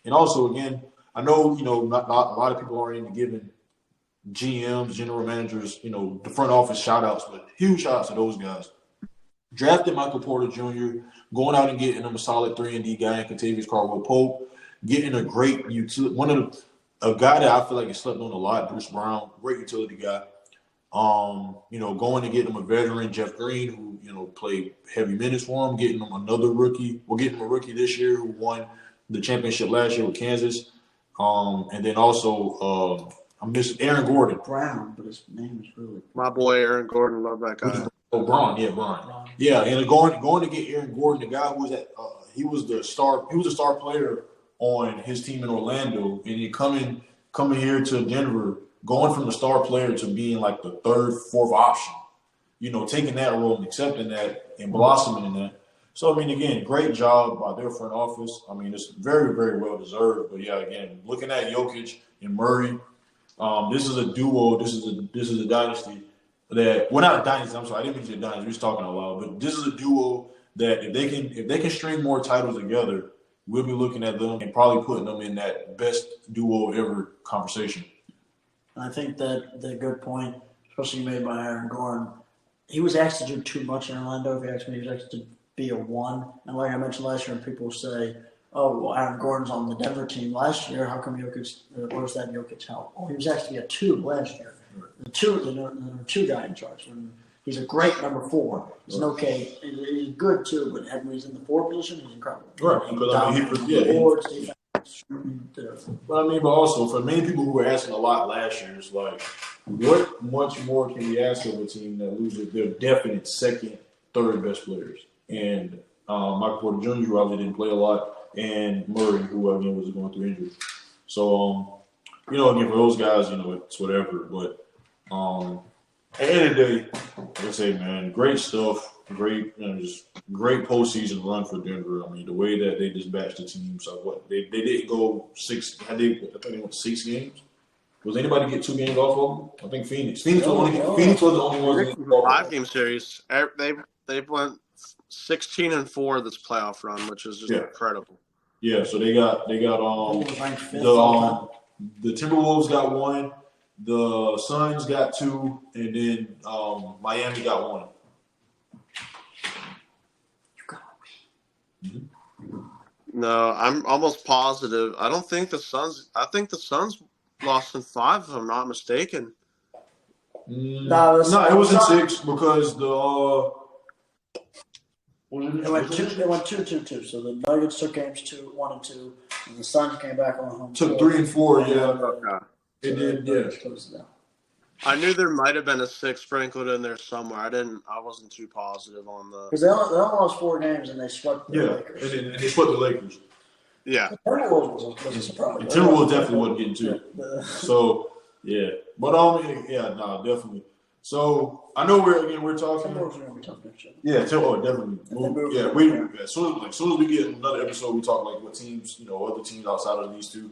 And also, again, I know, not a lot of people aren't even giving GMs, general managers, the front office shout-outs, but huge shout-outs to those guys. Drafted Michael Porter Jr., going out and getting him a solid 3-and-D guy in Kentavious Caldwell-Pope, getting a great a guy that I feel like is slept on a lot, Bruce Brown, great utility guy. Going to get him a veteran, Jeff Green, who, played heavy minutes for him, getting him another rookie. We're getting him a rookie this year who won the championship last year with Kansas. And then also I miss Aaron Gordon. Brown, but his name is really My boy Aaron Gordon, love that guy. Oh, Braun, yeah, Braun. Yeah, and going to get Aaron Gordon, the guy who was he was the star player on his team in Orlando, and he coming here to Denver, going from the star player to being like the third, fourth option. Taking that role and accepting that and blossoming in that. So, again, great job by their front office. It's very, very well deserved. But, yeah, again, looking at Jokic and Murray, this is a duo. This is a dynasty that – well, not a dynasty. I'm sorry. I didn't mean to say dynasty. We're just talking out loud. But this is a duo that if they can string more titles together, we'll be looking at them and probably putting them in that best duo ever conversation. I think that the good point, especially made by Aaron Gordon, he was asked to do too much in Orlando. If you ask me, he was asked to be a one. And like I mentioned last year, and people say, oh, well, Aaron Gordon's on the Denver team last year. How come Jokic, where's that Jokic help? Oh, he was asked to be a two last year. The number two guy in charge. When he's a great number four. He's an okay. He's good too, but when he's in the four position, he's incredible. Right. But also for many people who were asking a lot last year, it's like, what much more can we ask of a team that loses their definite second, third best players? And Michael Porter Jr., who obviously didn't play a lot, and Murray, who again was going through injury. So, again, for those guys, it's whatever. But at the end of the day, like I say, man, great stuff. Just great postseason run for Denver. The way that they dispatched the team. So they didn't go six. I think they went 6 games. Was anybody get 2 games off of them? I think Phoenix. Phoenix was the only one. 5-game series. They've went 16-4 this playoff run, which is just incredible. Yeah. So they got the Timberwolves got 1, the Suns got 2, and then Miami got 1. No, I'm almost positive. I don't think the Suns. I think the Suns lost in 5, if I'm not mistaken. No, it was in 6 because the. They went 2-2-2. So the Nuggets took games 1 and 2, and the Suns came back on home. Took 3 and 4. Yeah, okay. It did. Yeah. I knew there might have been a 6 sprinkled in there somewhere. I wasn't too positive on the. Because they only lost 4 games and they swept the Lakers. And they swept the Lakers. Yeah. The Timberwolves was a surprise. The Timberwolves definitely wasn't getting 2. So yeah, but definitely. So I know we're talking. Timberwolves are gonna be tough next year. Yeah, definitely. Yeah, as soon as we get another episode, we talk like what teams, other teams outside of these two.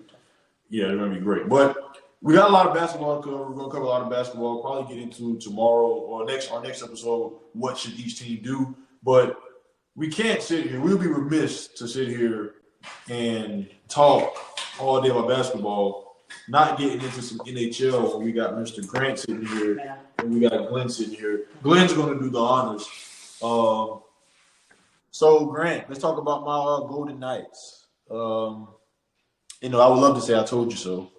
Yeah, they're gonna be great. But we got a lot of basketball to cover. We're gonna cover a lot of basketball. Probably get into tomorrow or our next episode. What should each team do? But we can't sit here. We'll be remiss to sit here and talk all day about basketball, not getting into some NHL. Where we got Mr. Grant sitting here, and we got Glenn sitting here. Glenn's gonna do the honors. So Grant, let's talk about my Golden Knights. I would love to say I told you so.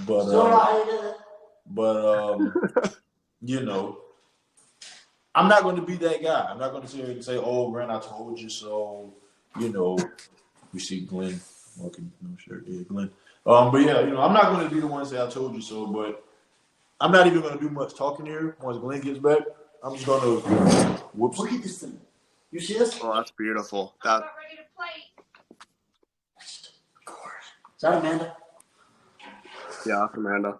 But I'm not going to be that guy. I'm not going to sit here and say, "Oh, Grant, I told you so." We see Glenn. Okay, no sure, yeah, Glenn. But yeah, I'm not going to be the one to say I told you so. But I'm not even going to do much talking here once Glenn gets back. I'm just going to whoops. Look at this thing. You see this? Oh, that's beautiful. I'm not ready to play. Is that Amanda? Yeah, Amanda.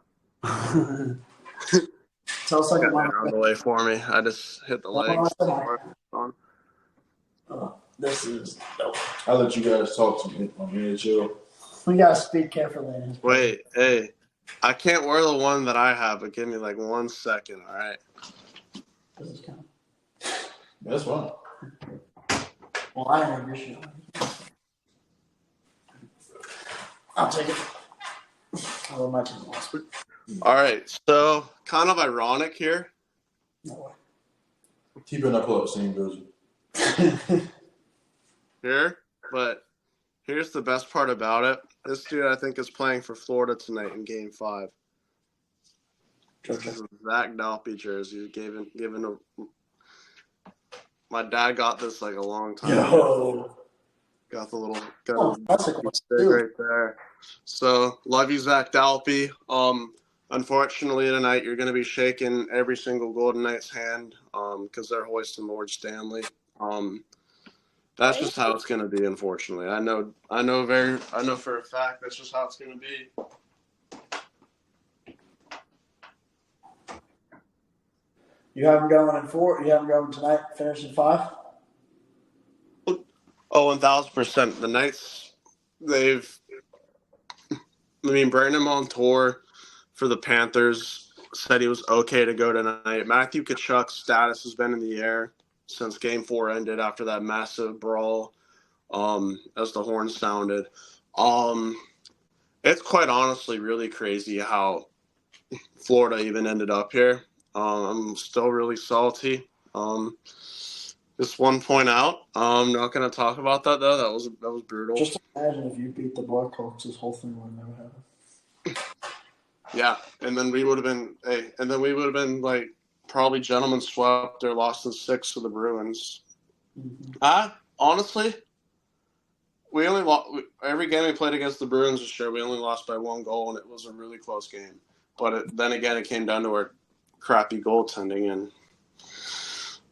Tell us like Got that out of the way for me. I just hit the legs. This is dope. I'll let you guys talk to me on NHL. We gotta speak carefully. Wait, hey, I can't wear the one that I have, but give me like 1 second, all right? This is kind That's fine. well, I have your shit. I'll take it. I love my team lost. All right, so kind of ironic here. No Keeping up with the same jersey. Here, but here's the best part about it. This dude, I think, is playing for Florida tonight in Game 5. This is a Zach Dalpe jersey. My dad got this like a long time ago. Got the little stick right there. So, love you, Zach Dalpe. Unfortunately, tonight you're going to be shaking every single Golden Knights hand because they're hoisting Lord Stanley. That's just how it's going to be, unfortunately. I know for a fact that's just how it's going to be. You have them going in 4. You have them going tonight, finishing 5. Oh, 1,000%. The Knights, Brandon Montour for the Panthers said he was okay to go tonight. Matthew Tkachuk's status has been in the air since Game 4 ended after that massive brawl as the horn sounded. It's quite honestly really crazy how Florida even ended up here. I'm still really salty. Just one point out. I'm not going to talk about that, though. That was brutal. Just imagine if you beat the Blackhawks, this whole thing would never happen. Yeah, and then we would have been like probably gentlemen swept or lost in 6 to the Bruins. Mm-hmm. Honestly, we only lost every game we played against the Bruins this year. We only lost by 1 goal, and it was a really close game. But then again, it came down to our crappy goaltending, and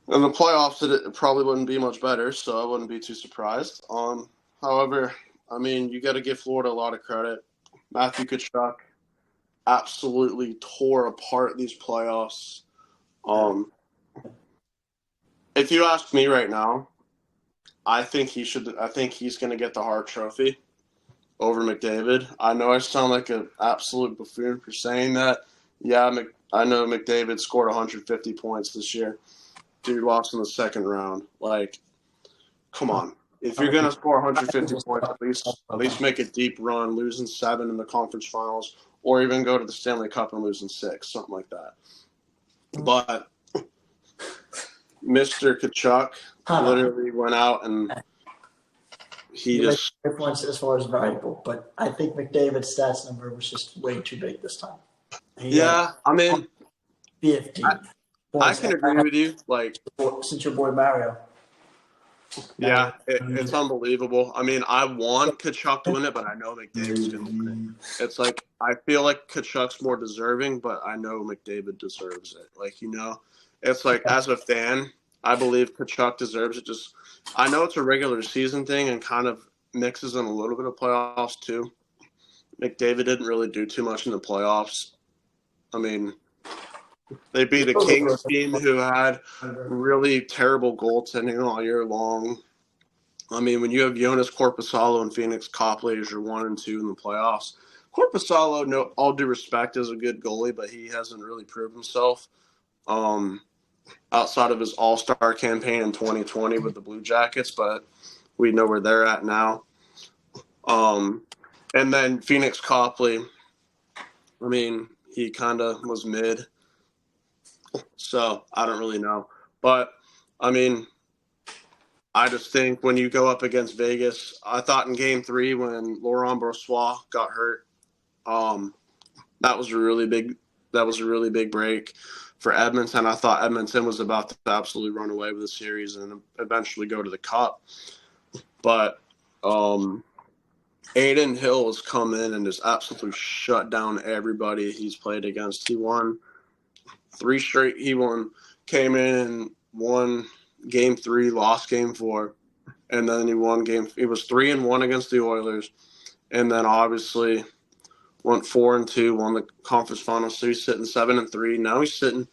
in the playoffs, it probably wouldn't be much better. So I wouldn't be too surprised. However, I mean, you got to give Florida a lot of credit. Matthew Tkachuk absolutely tore apart these playoffs. If you ask me right now, I think he's going to get the Hart Trophy over McDavid. I know I sound like an absolute buffoon for saying that. Yeah, I know McDavid scored 150 points this year. Dude lost in the second round. Like, come on. If you're going to score 150 points, at least make a deep run, losing 7 in the conference finals, or even go to the Stanley Cup and losing 6, something like that. But Mr. Tkachuk literally went out and he just – difference as far as valuable, but I think McDavid's stats number was just way too big this time. I mean – 50. I can agree with you. Like, since your boy Mario. Yeah, it's unbelievable. I mean, I want Tkachuk to win it, but I know McDavid's going to win it. It's like I feel like Tkachuk's more deserving, but I know McDavid deserves it. Like, it's like as a fan, I believe Tkachuk deserves it. Just I know it's a regular season thing and kind of mixes in a little bit of playoffs too. McDavid didn't really do too much in the playoffs. I mean, they beat a Kings team who had really terrible goaltending all year long. I mean, when you have Jonas Korpisalo and Phoenix Copley as your 1 and 2 in the playoffs, Korpisalo, no, all due respect, is a good goalie, but he hasn't really proved himself outside of his All-Star campaign in 2020 with the Blue Jackets, but we know where they're at now. And then Phoenix Copley, I mean, he kind of was mid. So I don't really know. But, I mean, I just think when you go up against Vegas, I thought in Game 3 when Laurent Brossoit got hurt, that was a really big break for Edmonton. I thought Edmonton was about to absolutely run away with the series and eventually go to the Cup. But Aiden Hill has come in and just absolutely shut down everybody he's played against. He won 3 straight. Came in and won Game 3, lost Game 4, and then he won He was 3-1 against the Oilers, and then obviously went 4-2, won the conference finals. So he's sitting 7-3. Now he's sitting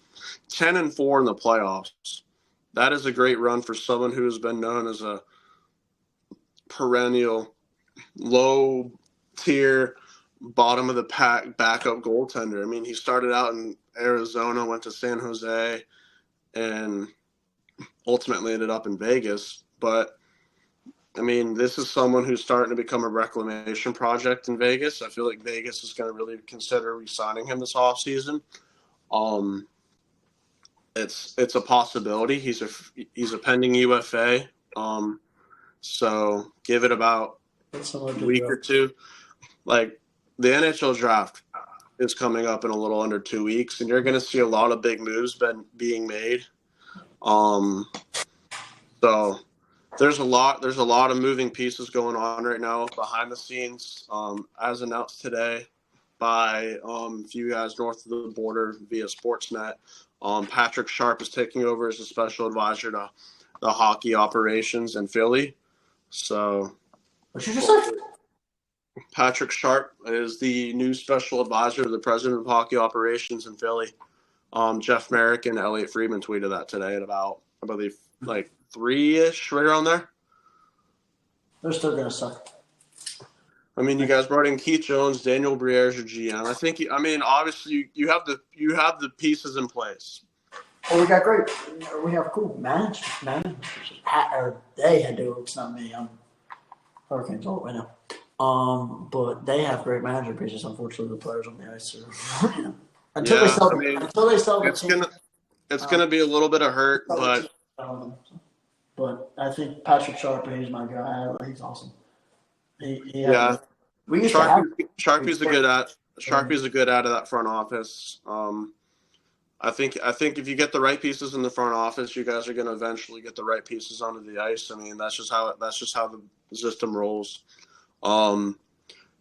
10-4 in the playoffs. That is a great run for someone who has been known as a perennial low tier, bottom of the pack backup goaltender. I mean, he started out in Arizona, went to San Jose, and ultimately ended up in Vegas. But I mean, this is someone who's starting to become a reclamation project in Vegas. I feel like Vegas is going to really consider re-signing him this offseason. It's a possibility. He's a pending UFA. So give it about a week or two. Like, the NHL draft is coming up in a little under 2 weeks, and you're going to see a lot of big moves being made. So there's a lot of moving pieces going on right now behind the scenes. As announced today by a few guys north of the border via Sportsnet, Patrick Sharp is taking over as a special advisor to the hockey operations in Philly. So What you just say? Patrick Sharp is the new special advisor to the president of hockey operations in Philly. Jeff Merrick and Elliot Friedman tweeted that today at about, I believe, like 3-ish, right around there. They're still gonna suck. I mean, you guys brought in Keith Jones, Daniel Briere's your GM. I think, obviously you have the pieces in place. Well, we got great. We have cool management. Or they had to. It's not me. I'm Hurricanes all right now. But they have great manager pieces. Unfortunately, the players on the ice are, until they sell. It's gonna be a little bit of hurt, but I think Patrick Sharp, he's my guy. He's awesome. We used Sharpie's a good at of that front office. I think if you get the right pieces in the front office, you guys are going to eventually get the right pieces onto the ice. I mean, that's just how the system rolls. And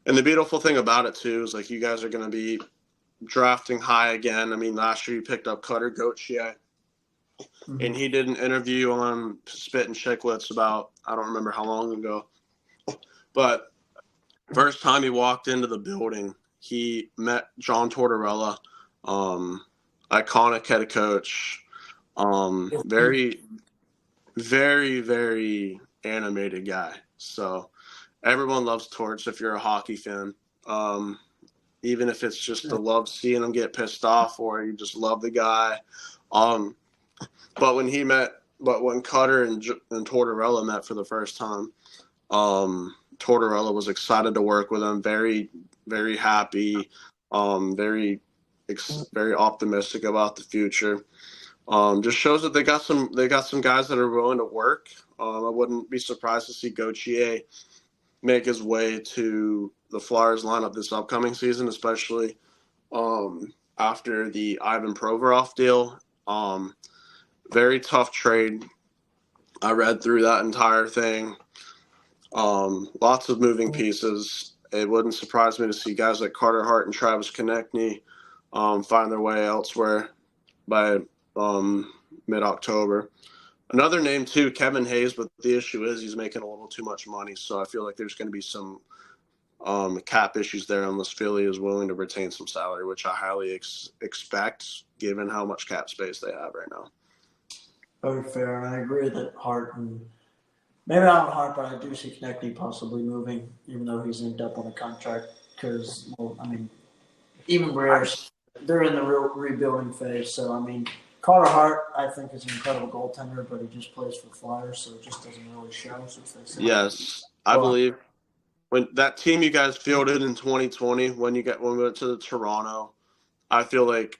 the beautiful thing about it too is, like, you guys are going to be drafting high again. I mean, last year you picked up Cutter Gauthier, and he did an interview on Spit and Chicklets about, I don't remember how long ago, but first time he walked into the building, he met John Tortorella, iconic head coach, very, very, very animated guy. So everyone loves Torts if you're a hockey fan. Even if it's just the love seeing him get pissed off, or you just love the guy. But when Cutter and Tortorella met for the first time, Tortorella was excited to work with him, very, very happy, very optimistic about the future. Just shows that they got some guys that are willing to work. I wouldn't be surprised to see Gauthier make his way to the Flyers lineup this upcoming season, especially after the Ivan Provorov deal. Very tough trade. I read through that entire thing. Lots of moving pieces. It wouldn't surprise me to see guys like Carter Hart and Travis Konechny find their way elsewhere by mid-October. Another name too, Kevin Hayes, but the issue is he's making a little too much money, so I feel like there's going to be some cap issues there unless Philly is willing to retain some salary, which I highly expect given how much cap space they have right now. Very fair, and I agree that Hart and maybe not Hart, but I do see Konechny possibly moving, even though he's inked up on a contract. Because, even Brewers, they're in the real rebuilding phase. So, Carter Hart, I think, is an incredible goaltender, but he just plays for the Flyers, so it just doesn't really show. Yes, I believe when that team you guys fielded in 2020, when we went to the Toronto, I feel like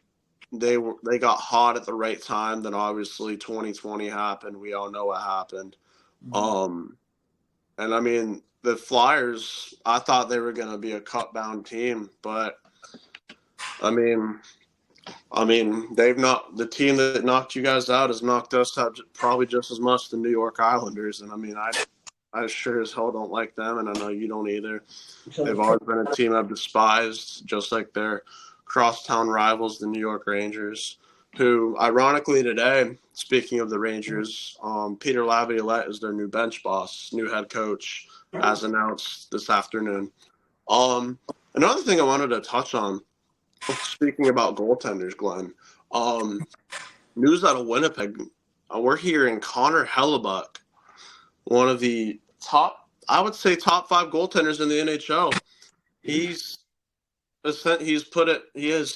they got hot at the right time. Then obviously 2020 happened. We all know what happened. And the Flyers, I thought they were going to be a cup-bound team, but they've not. The team that knocked you guys out has knocked us out probably just as much as the New York Islanders, and I sure as hell don't like them, and I know you don't either. They've always been a team I've despised, just like their crosstown rivals, the New York Rangers, who, ironically today, speaking of the Rangers, Peter Laviolette is their new bench boss, new head coach, as announced this afternoon. Another thing I wanted to touch on, speaking about goaltenders, Glenn, News out of Winnipeg. We're hearing Connor Hellebuck, one of the top, I would say, top 5 goaltenders in the NHL. He has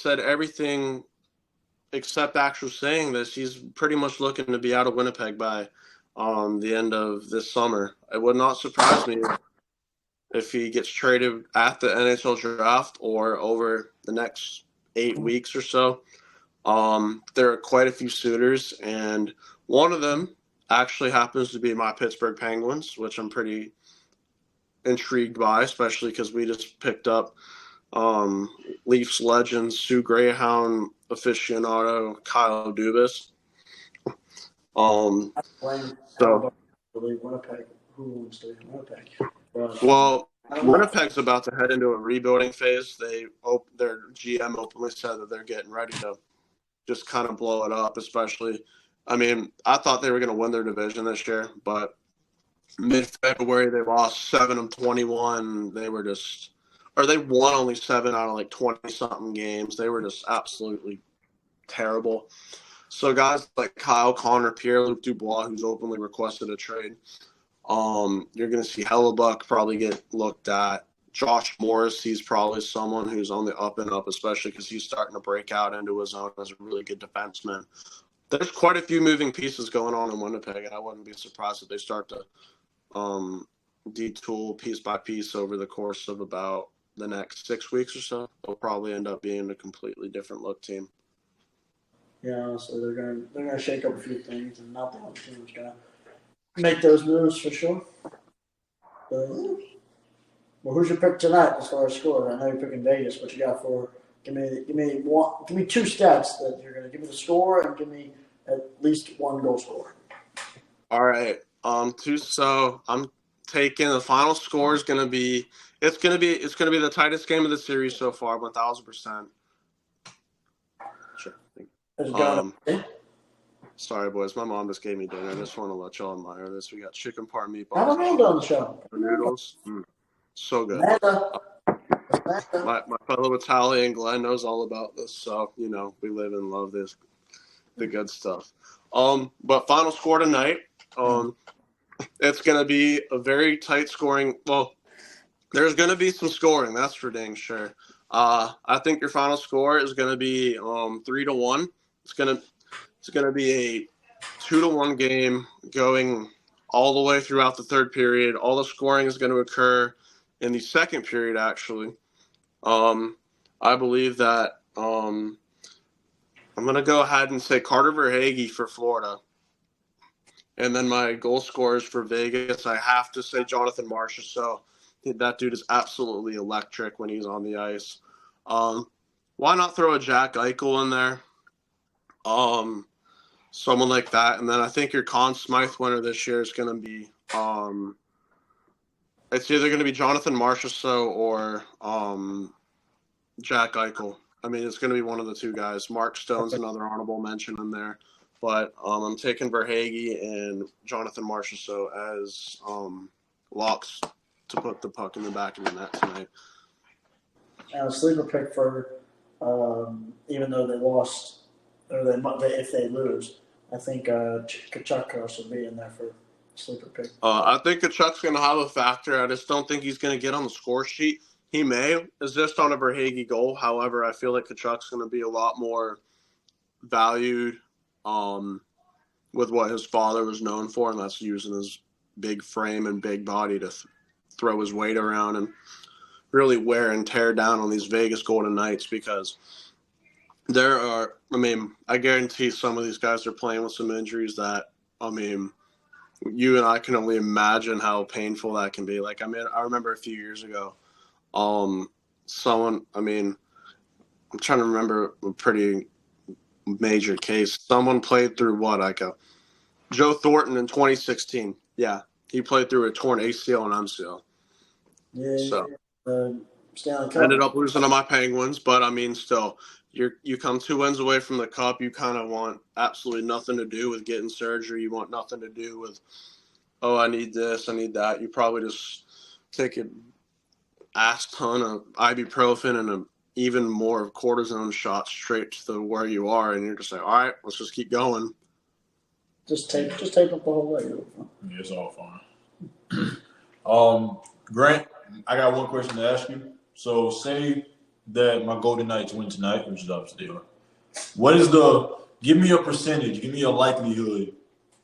said everything except actually saying this. He's pretty much looking to be out of Winnipeg by the end of this summer. It would not surprise me if he gets traded at the NHL draft or over the next 8 weeks or so. There are quite a few suitors, and one of them actually happens to be my Pittsburgh Penguins, which I'm pretty intrigued by, especially because we just picked up Leafs legend Sue Greyhound aficionado Kyle Dubas. So Winnipeg. Who wants to leave Winnipeg? Well, Winnipeg's about to head into a rebuilding phase. Their GM openly said that they're getting ready to just kind of blow it up, especially. I mean, I thought they were going to win their division this year, but mid-February they lost 7 of 21. They won only 7 out of like 20-something games. They were just absolutely terrible. So guys like Kyle Connor, Pierre-Luc Dubois, who's openly requested a trade, you're going to see Hellebuck probably get looked at. Josh Morris, he's probably someone who's on the up and up, especially because he's starting to break out into his own as a really good defenseman. There's quite a few moving pieces going on in Winnipeg, and I wouldn't be surprised if they start to detool piece by piece over the course of about the next 6 weeks or so. They'll probably end up being a completely different look team. Yeah, so they're gonna shake up a few things, and not the other team's gonna make those moves for sure. But, well, who's your pick tonight as far as score? I know you're picking Vegas. What you got for? Give me 2 stats that you're gonna give me the score and give me at least 1 goal scorer. All right. So I'm taking the final score is gonna be it's gonna be the tightest game of the series so far, 1,000%. Sure. Sorry, boys. My mom just gave me dinner. I just want to let y'all admire this. We got chicken parm meatballs. I don't know on the show. Noodles. So good. My fellow Italian Glenn knows all about this, so we live and love the good stuff. But final score tonight. It's gonna be a very tight scoring. Well, there's gonna be some scoring. That's for dang sure. I think your final score is gonna be 3-1. It's gonna be a 2-1 game going all the way throughout the third period. All the scoring is going to occur in the second period, actually. I believe that I'm going to go ahead and say Carter Verhaeghe for Florida. And then my goal scorers for Vegas, I have to say Jonathan Marchessault. That dude is absolutely electric when he's on the ice. Why not throw a Jack Eichel in there? Someone like that. And then I think your Conn Smythe winner this year is going to be it's either going to be Jonathan Marchessault or Jack Eichel. I mean, it's going to be one of the two guys. Mark Stone's another honorable mention in there. But I'm taking Verhaeghe and Jonathan Marchessault as locks to put the puck in the back of the net tonight. Sleeper pick for even though they lost, or if they lose, I think Kachuk will be in there for sleeper pick. I think Kachuk's going to have a factor. I just don't think he's going to get on the score sheet. He may assist on a Verhaeghe goal. However, I feel like Kachuk's going to be a lot more valued with what his father was known for, and that's using his big frame and big body to throw his weight around and really wear and tear down on these Vegas Golden Knights, because I guarantee some of these guys are playing with some injuries that, you and I can only imagine how painful that can be. I remember a few years ago, I'm trying to remember a pretty major case. Someone played through Joe Thornton in 2016. Yeah, he played through a torn ACL and MCL. Yeah. So Stanley Cup. ended up losing to my Penguins, but still, you come 2 wins away from the Cup. You kind of want absolutely nothing to do with getting surgery. You want nothing to do with, I need this, I need that. You probably just take an ass ton of ibuprofen and even more cortisone shots straight to where you are, and you're just like, all right, let's just keep going. Just tape up the whole way. Yeah, it's all fine. Grant, I got one question to ask you. So, say that my Golden Knights win tonight, which is obviously they are. Give me a percentage, give me a likelihood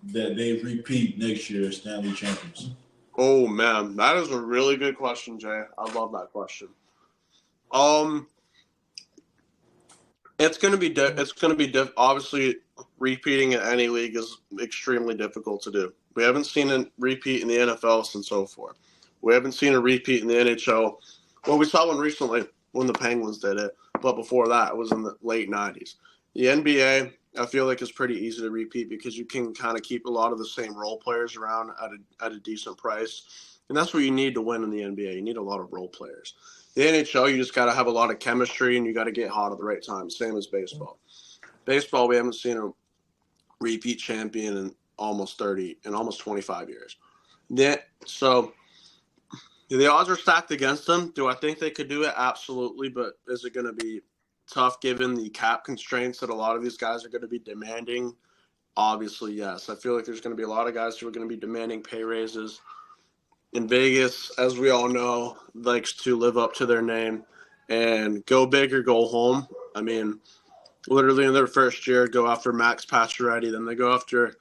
that they repeat next year as Stanley champions? Oh man, that is a really good question, Jay. I love that question. It's gonna be obviously repeating in any league is extremely difficult to do. We haven't seen a repeat in the NFL since 2004. We haven't seen a repeat in the NHL. Well, we saw one recently when the Penguins did it, but before that, it was in the late 90s. The NBA, I feel like, is pretty easy to repeat because you can kind of keep a lot of the same role players around at a decent price. And that's what you need to win in the NBA. You need a lot of role players. The NHL, you just got to have a lot of chemistry and you got to get hot at the right time, same as baseball. Baseball, we haven't seen a repeat champion in almost 25 years. So the odds are stacked against them. Do I think they could do it? Absolutely. But is it going to be tough given the cap constraints that a lot of these guys are going to be demanding? Obviously, yes. I feel like there's going to be a lot of guys who are going to be demanding pay raises. In Vegas, as we all know, likes to live up to their name and go big or go home. I mean, literally in their first year, go after Max Pacioretty. Then they go after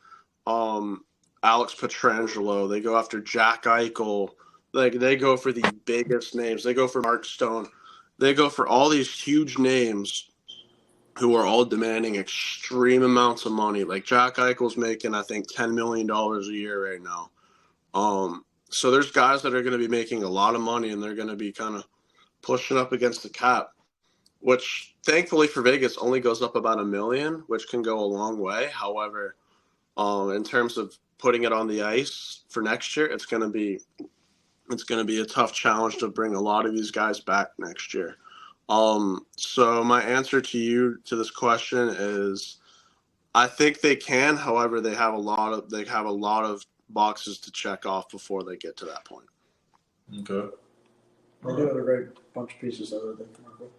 Alex Pietrangelo. They go after Jack Eichel. Like, they go for the biggest names. They go for Mark Stone. They go for all these huge names who are all demanding extreme amounts of money. Like, Jack Eichel's making, I think, $10 million a year right now. So there's guys that are going to be making a lot of money, and they're going to be kind of pushing up against the cap, which thankfully for Vegas only goes up about $1 million, which can go a long way. However, in terms of putting it on the ice for next year, it's going to be a tough challenge to bring a lot of these guys back next year. So my answer to this question is, I think they can. However, they have a lot of boxes to check off before they get to that point. Okay. They do have a great bunch of pieces that they come up with.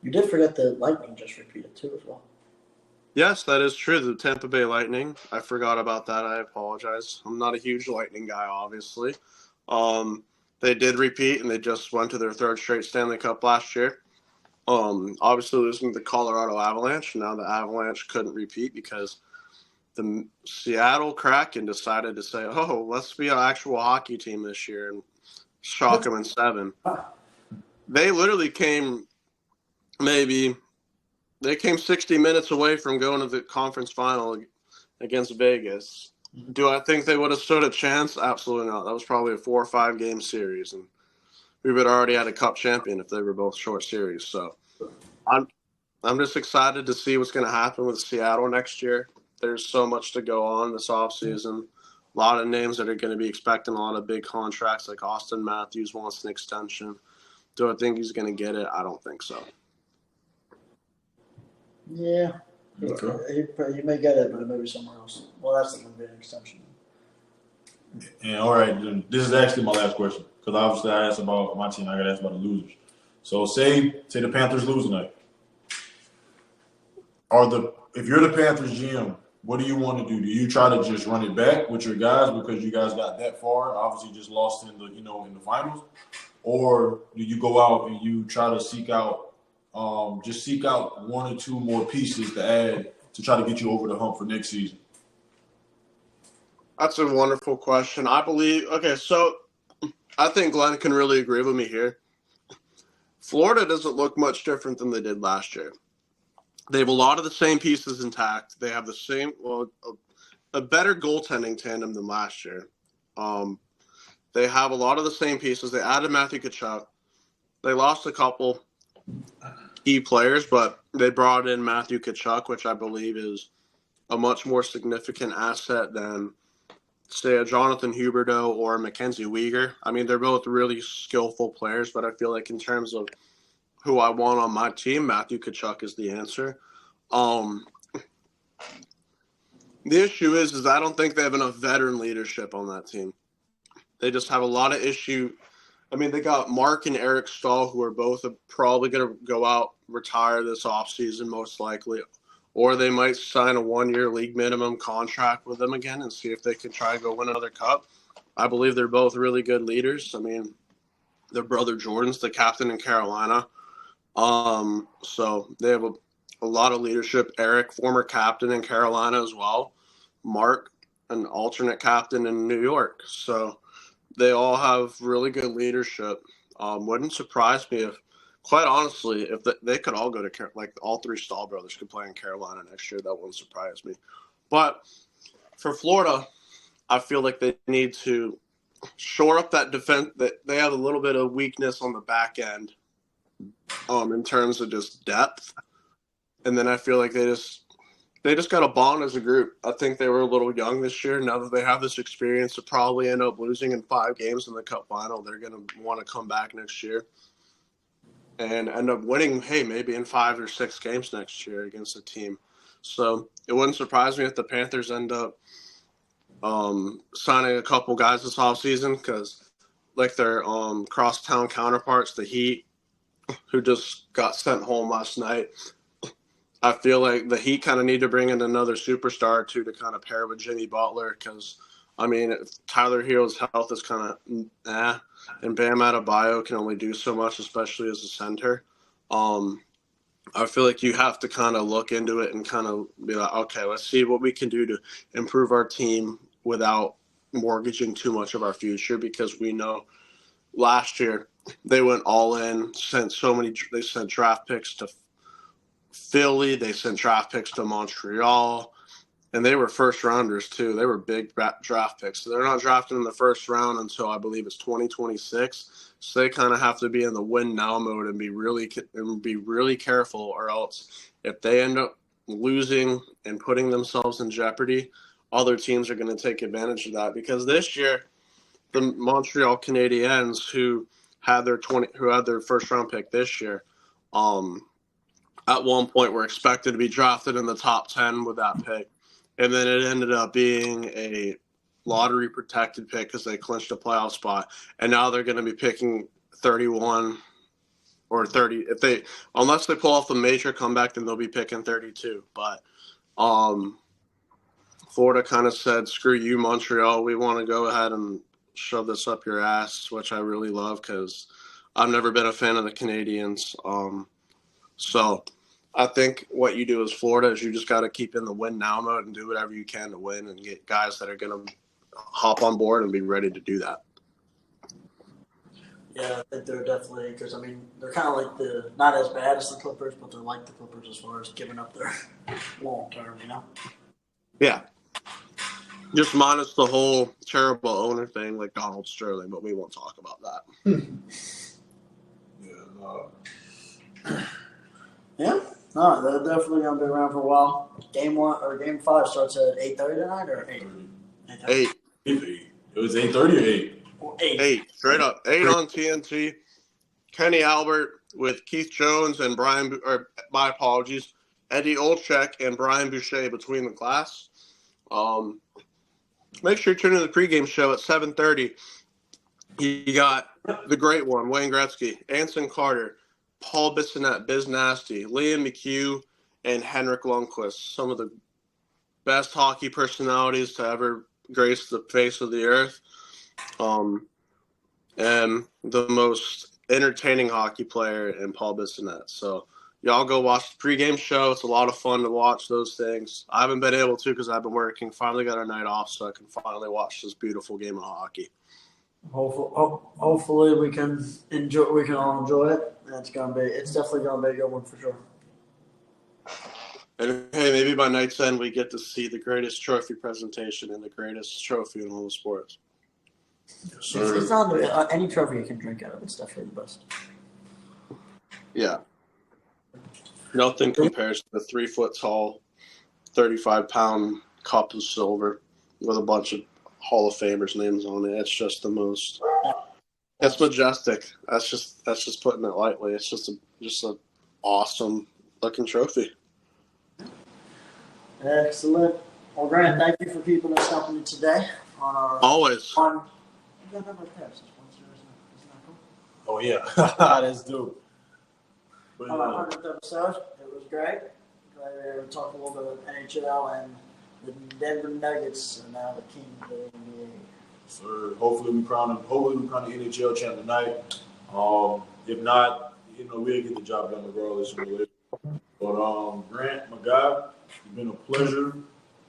You did forget the Lightning just repeated too as well. Yes, that is true. The Tampa Bay Lightning. I forgot about that. I apologize. I'm not a huge Lightning guy, obviously. They did repeat, and they just went to their third straight Stanley Cup last year. Obviously losing to the Colorado Avalanche. Now the Avalanche couldn't repeat because the Seattle Kraken decided to say, oh, let's be an actual hockey team this year and shock them in 7. They literally came 60 minutes away from going to the conference final against Vegas. Do I think they would have stood a chance? Absolutely not. That was probably a 4 or 5 game series, and we would have already had a cup champion if they were both short series. So I'm just excited to see what's going to happen with Seattle next year. There's so much to go on this offseason. A lot of names that are going to be expecting a lot of big contracts, like Austin Matthews wants an extension. Do I think he's going to get it? I don't think so. Yeah. Okay. He may get it, but it may be somewhere else. Well, that's going to be an extension. And all right, then, this is actually my last question because obviously I asked about my team. I got to ask about the losers. So say the Panthers lose tonight. If you're the Panthers GM, what do you want to do? Do you try to just run it back with your guys because you guys got that far? Obviously, just lost in the finals, or do you go out and you try to seek out 1 or 2 more pieces to add to try to get you over the hump for next season? That's a wonderful question. I think Glenn can really agree with me here. Florida doesn't look much different than they did last year. They have a lot of the same pieces intact. They have the same, a better goaltending tandem than last year. They have a lot of the same pieces. They added Matthew Tkachuk. They lost a couple key players, but they brought in Matthew Tkachuk, which I believe is a much more significant asset than, say, a Jonathan Huberdeau or a Mackenzie Weegar. I mean, they're both really skillful players, but I feel like in terms of who I want on my team, Matthew Tkachuk is the answer. The issue is I don't think they have enough veteran leadership on that team. They just have a lot of issue I mean, they got Mark and Eric Stahl, who are both probably going to go out, retire this offseason, most likely. Or they might sign a 1-year league minimum contract with them again and see if they can try and go win another cup. I believe they're both really good leaders. I mean, their brother Jordan's the captain in Carolina. So they have a lot of leadership. Eric, former captain in Carolina as well. Mark, an alternate captain in New York. So they all have really good leadership. Wouldn't surprise me if, quite honestly, if they could all go to, like all three Stahl brothers could play in Carolina next year. That wouldn't surprise me. But for Florida, I feel like they need to shore up that defense. That they have a little bit of weakness on the back end in terms of just depth. And then I feel like they just got to bond as a group. I think they were a little young this year. Now that they have this experience to probably end up losing in 5 games in the Cup final, they're going to want to come back next year and end up winning, maybe in 5 or 6 games next year against a team. So it wouldn't surprise me if the Panthers end up signing a couple guys this offseason because, like their crosstown counterparts, the Heat, who just got sent home last night, I feel like the Heat kind of need to bring in another superstar to kind of pair with Jimmy Butler because, I mean, Tyler Hero's health is kind of and Bam Adebayo can only do so much, especially as a center. I feel like you have to kind of look into it and kind of be like, okay, let's see what we can do to improve our team without mortgaging too much of our future because we know last year they went all in, they sent draft picks to Philly, they sent draft picks to Montreal, and they were first rounders too. They were big draft picks. So they're not drafted in the first round until I believe it's 2026. So they kind of have to be in the win now mode and be really careful, or else if they end up losing and putting themselves in jeopardy, other teams are going to take advantage of that. Because this year, the Montreal Canadiens, who had their first round pick this year, at one point were expected to be drafted in the top 10 with that pick. And then it ended up being a lottery protected pick because they clinched a playoff spot. And now they're going to be picking 31 or 30. Unless they pull off the major comeback, then they'll be picking 32. But Florida kind of said, screw you, Montreal. We want to go ahead and shove this up your ass, which I really love because I've never been a fan of the Canadians. So I think what you do as Florida is you just got to keep in the win now mode and do whatever you can to win and get guys that are going to hop on board and be ready to do that. Yeah, I think they're definitely, because, I mean, they're kind of like not as bad as the Clippers, but they're like the Clippers as far as giving up their long term, you know? Yeah. Just minus the whole terrible owner thing like Donald Sterling, but we won't talk about that. Yeah. No, they're definitely going to be around for a while. Game 5 starts at 8:30 tonight or 8? 8. 8. It was 8:30 or 8? Or 8. 8. Straight up. 8 on TNT. Kenny Albert with Keith Jones and Eddie Olczyk and Brian Boucher between the glass. Make sure you tune in to the pregame show at 7:30. You got the great one, Wayne Gretzky, Anson Carter, Paul Bissonnette, Biz Nasty, Liam McHugh, and Henrik Lundqvist, some of the best hockey personalities to ever grace the face of the earth, and the most entertaining hockey player in Paul Bissonnette. So y'all go watch the pregame show. It's a lot of fun to watch those things. I haven't been able to because I've been working. Finally got a night off so I can finally watch this beautiful game of hockey. Hopefully we can enjoy. We can all enjoy it. It's definitely gonna be a good one for sure. And hey, maybe by night's end we get to see the greatest trophy presentation and the greatest trophy in all the sports. It's not any trophy you can drink out of. It's definitely the best. Yeah. Nothing compares to the 3-foot-tall, 35-pound cup of silver with a bunch of Hall of Famers' names on it. It's just the most. It's majestic. That's just putting it lightly. It's just an awesome looking trophy. Excellent. Well, Grant, thank you for keeping us company today on our Always. fun. You got number of tests. Isn't that cool? Oh yeah, that's dope. But, On our 100th episode, it was great. Glad we were able to talk a little bit of NHL and the Denver Nuggets are now the king of the NBA. sir, hopefully we crown the NHL champ tonight. If not, we'll get the job done regardless. But Grant, my guy, it's been a pleasure.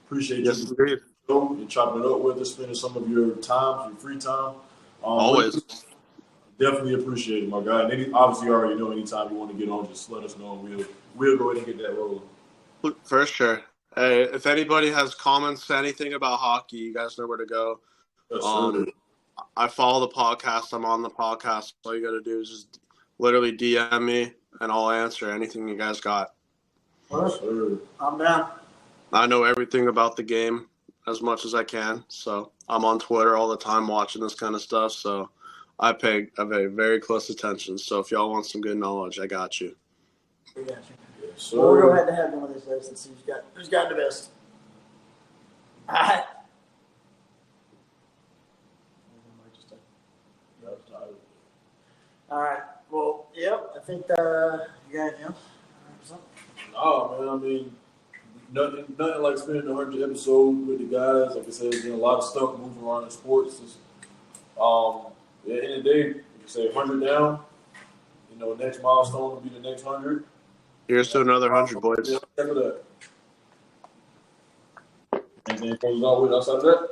Appreciate Yes, you indeed. and chopping it up with us, spending some of your time, your free time. Always. Definitely appreciate it, my guy. And obviously, you already know anytime you want to get on, just let us know. And we'll go ahead and get that rolling. For sure. Hey, if anybody has comments, anything about hockey, you guys know where to go. Yes, sir. I follow the podcast. I'm on the podcast. All you got to do is just literally DM me, and I'll answer anything you guys got. Yes, sir. I'm down. I know everything about the game as much as I can, so I'm on Twitter all the time watching this kind of stuff, so I pay very close attention. So if y'all want some good knowledge, I got you. We got you. Yes, sir. So we'll go head to head one of these days and see who's got the best. All right. All right. Well, yep. I think you got anything else? Oh man, I mean, nothing like spending 100 episodes with the guys. Like I said, there's been a lot of stuff moving around in sports. At the end of the day, you say 100 down. Next milestone will be the next 100. Here's to another 100, boys. After that. Anything goes on with outside of that?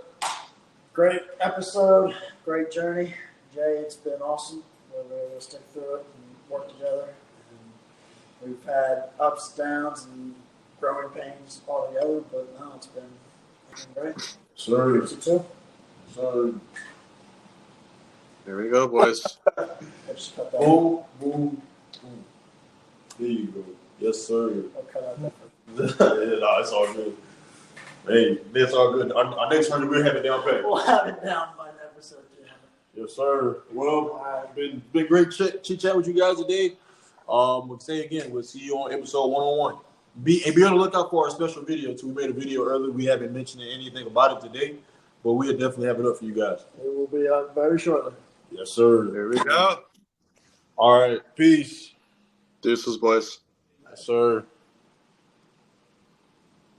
Great episode. Great journey. Jay, it's been awesome. We were able to stick through it and work together. And we've had ups, downs, and growing pains all together, but no, it's been great. Sir. You too? Sir. There we go, boys. Just cut that out. Boom, boom, boom. There you go. Yes, sir. I'll cut out that. No, it's all good. Hey, it's all good. Our next 100, we'll have it down pat. We'll have it down by the episode 200. Yes, sir. Well, been great chit chat with you guys today. We'll say again, we'll see you on episode 101. Be on the lookout for our special video too. We made a video earlier. We haven't mentioned anything about it today, but we'll definitely have it up for you guys. It will be out very shortly. Yes, sir. There we go. All right. Peace. Deuces, boys. Yes, sir.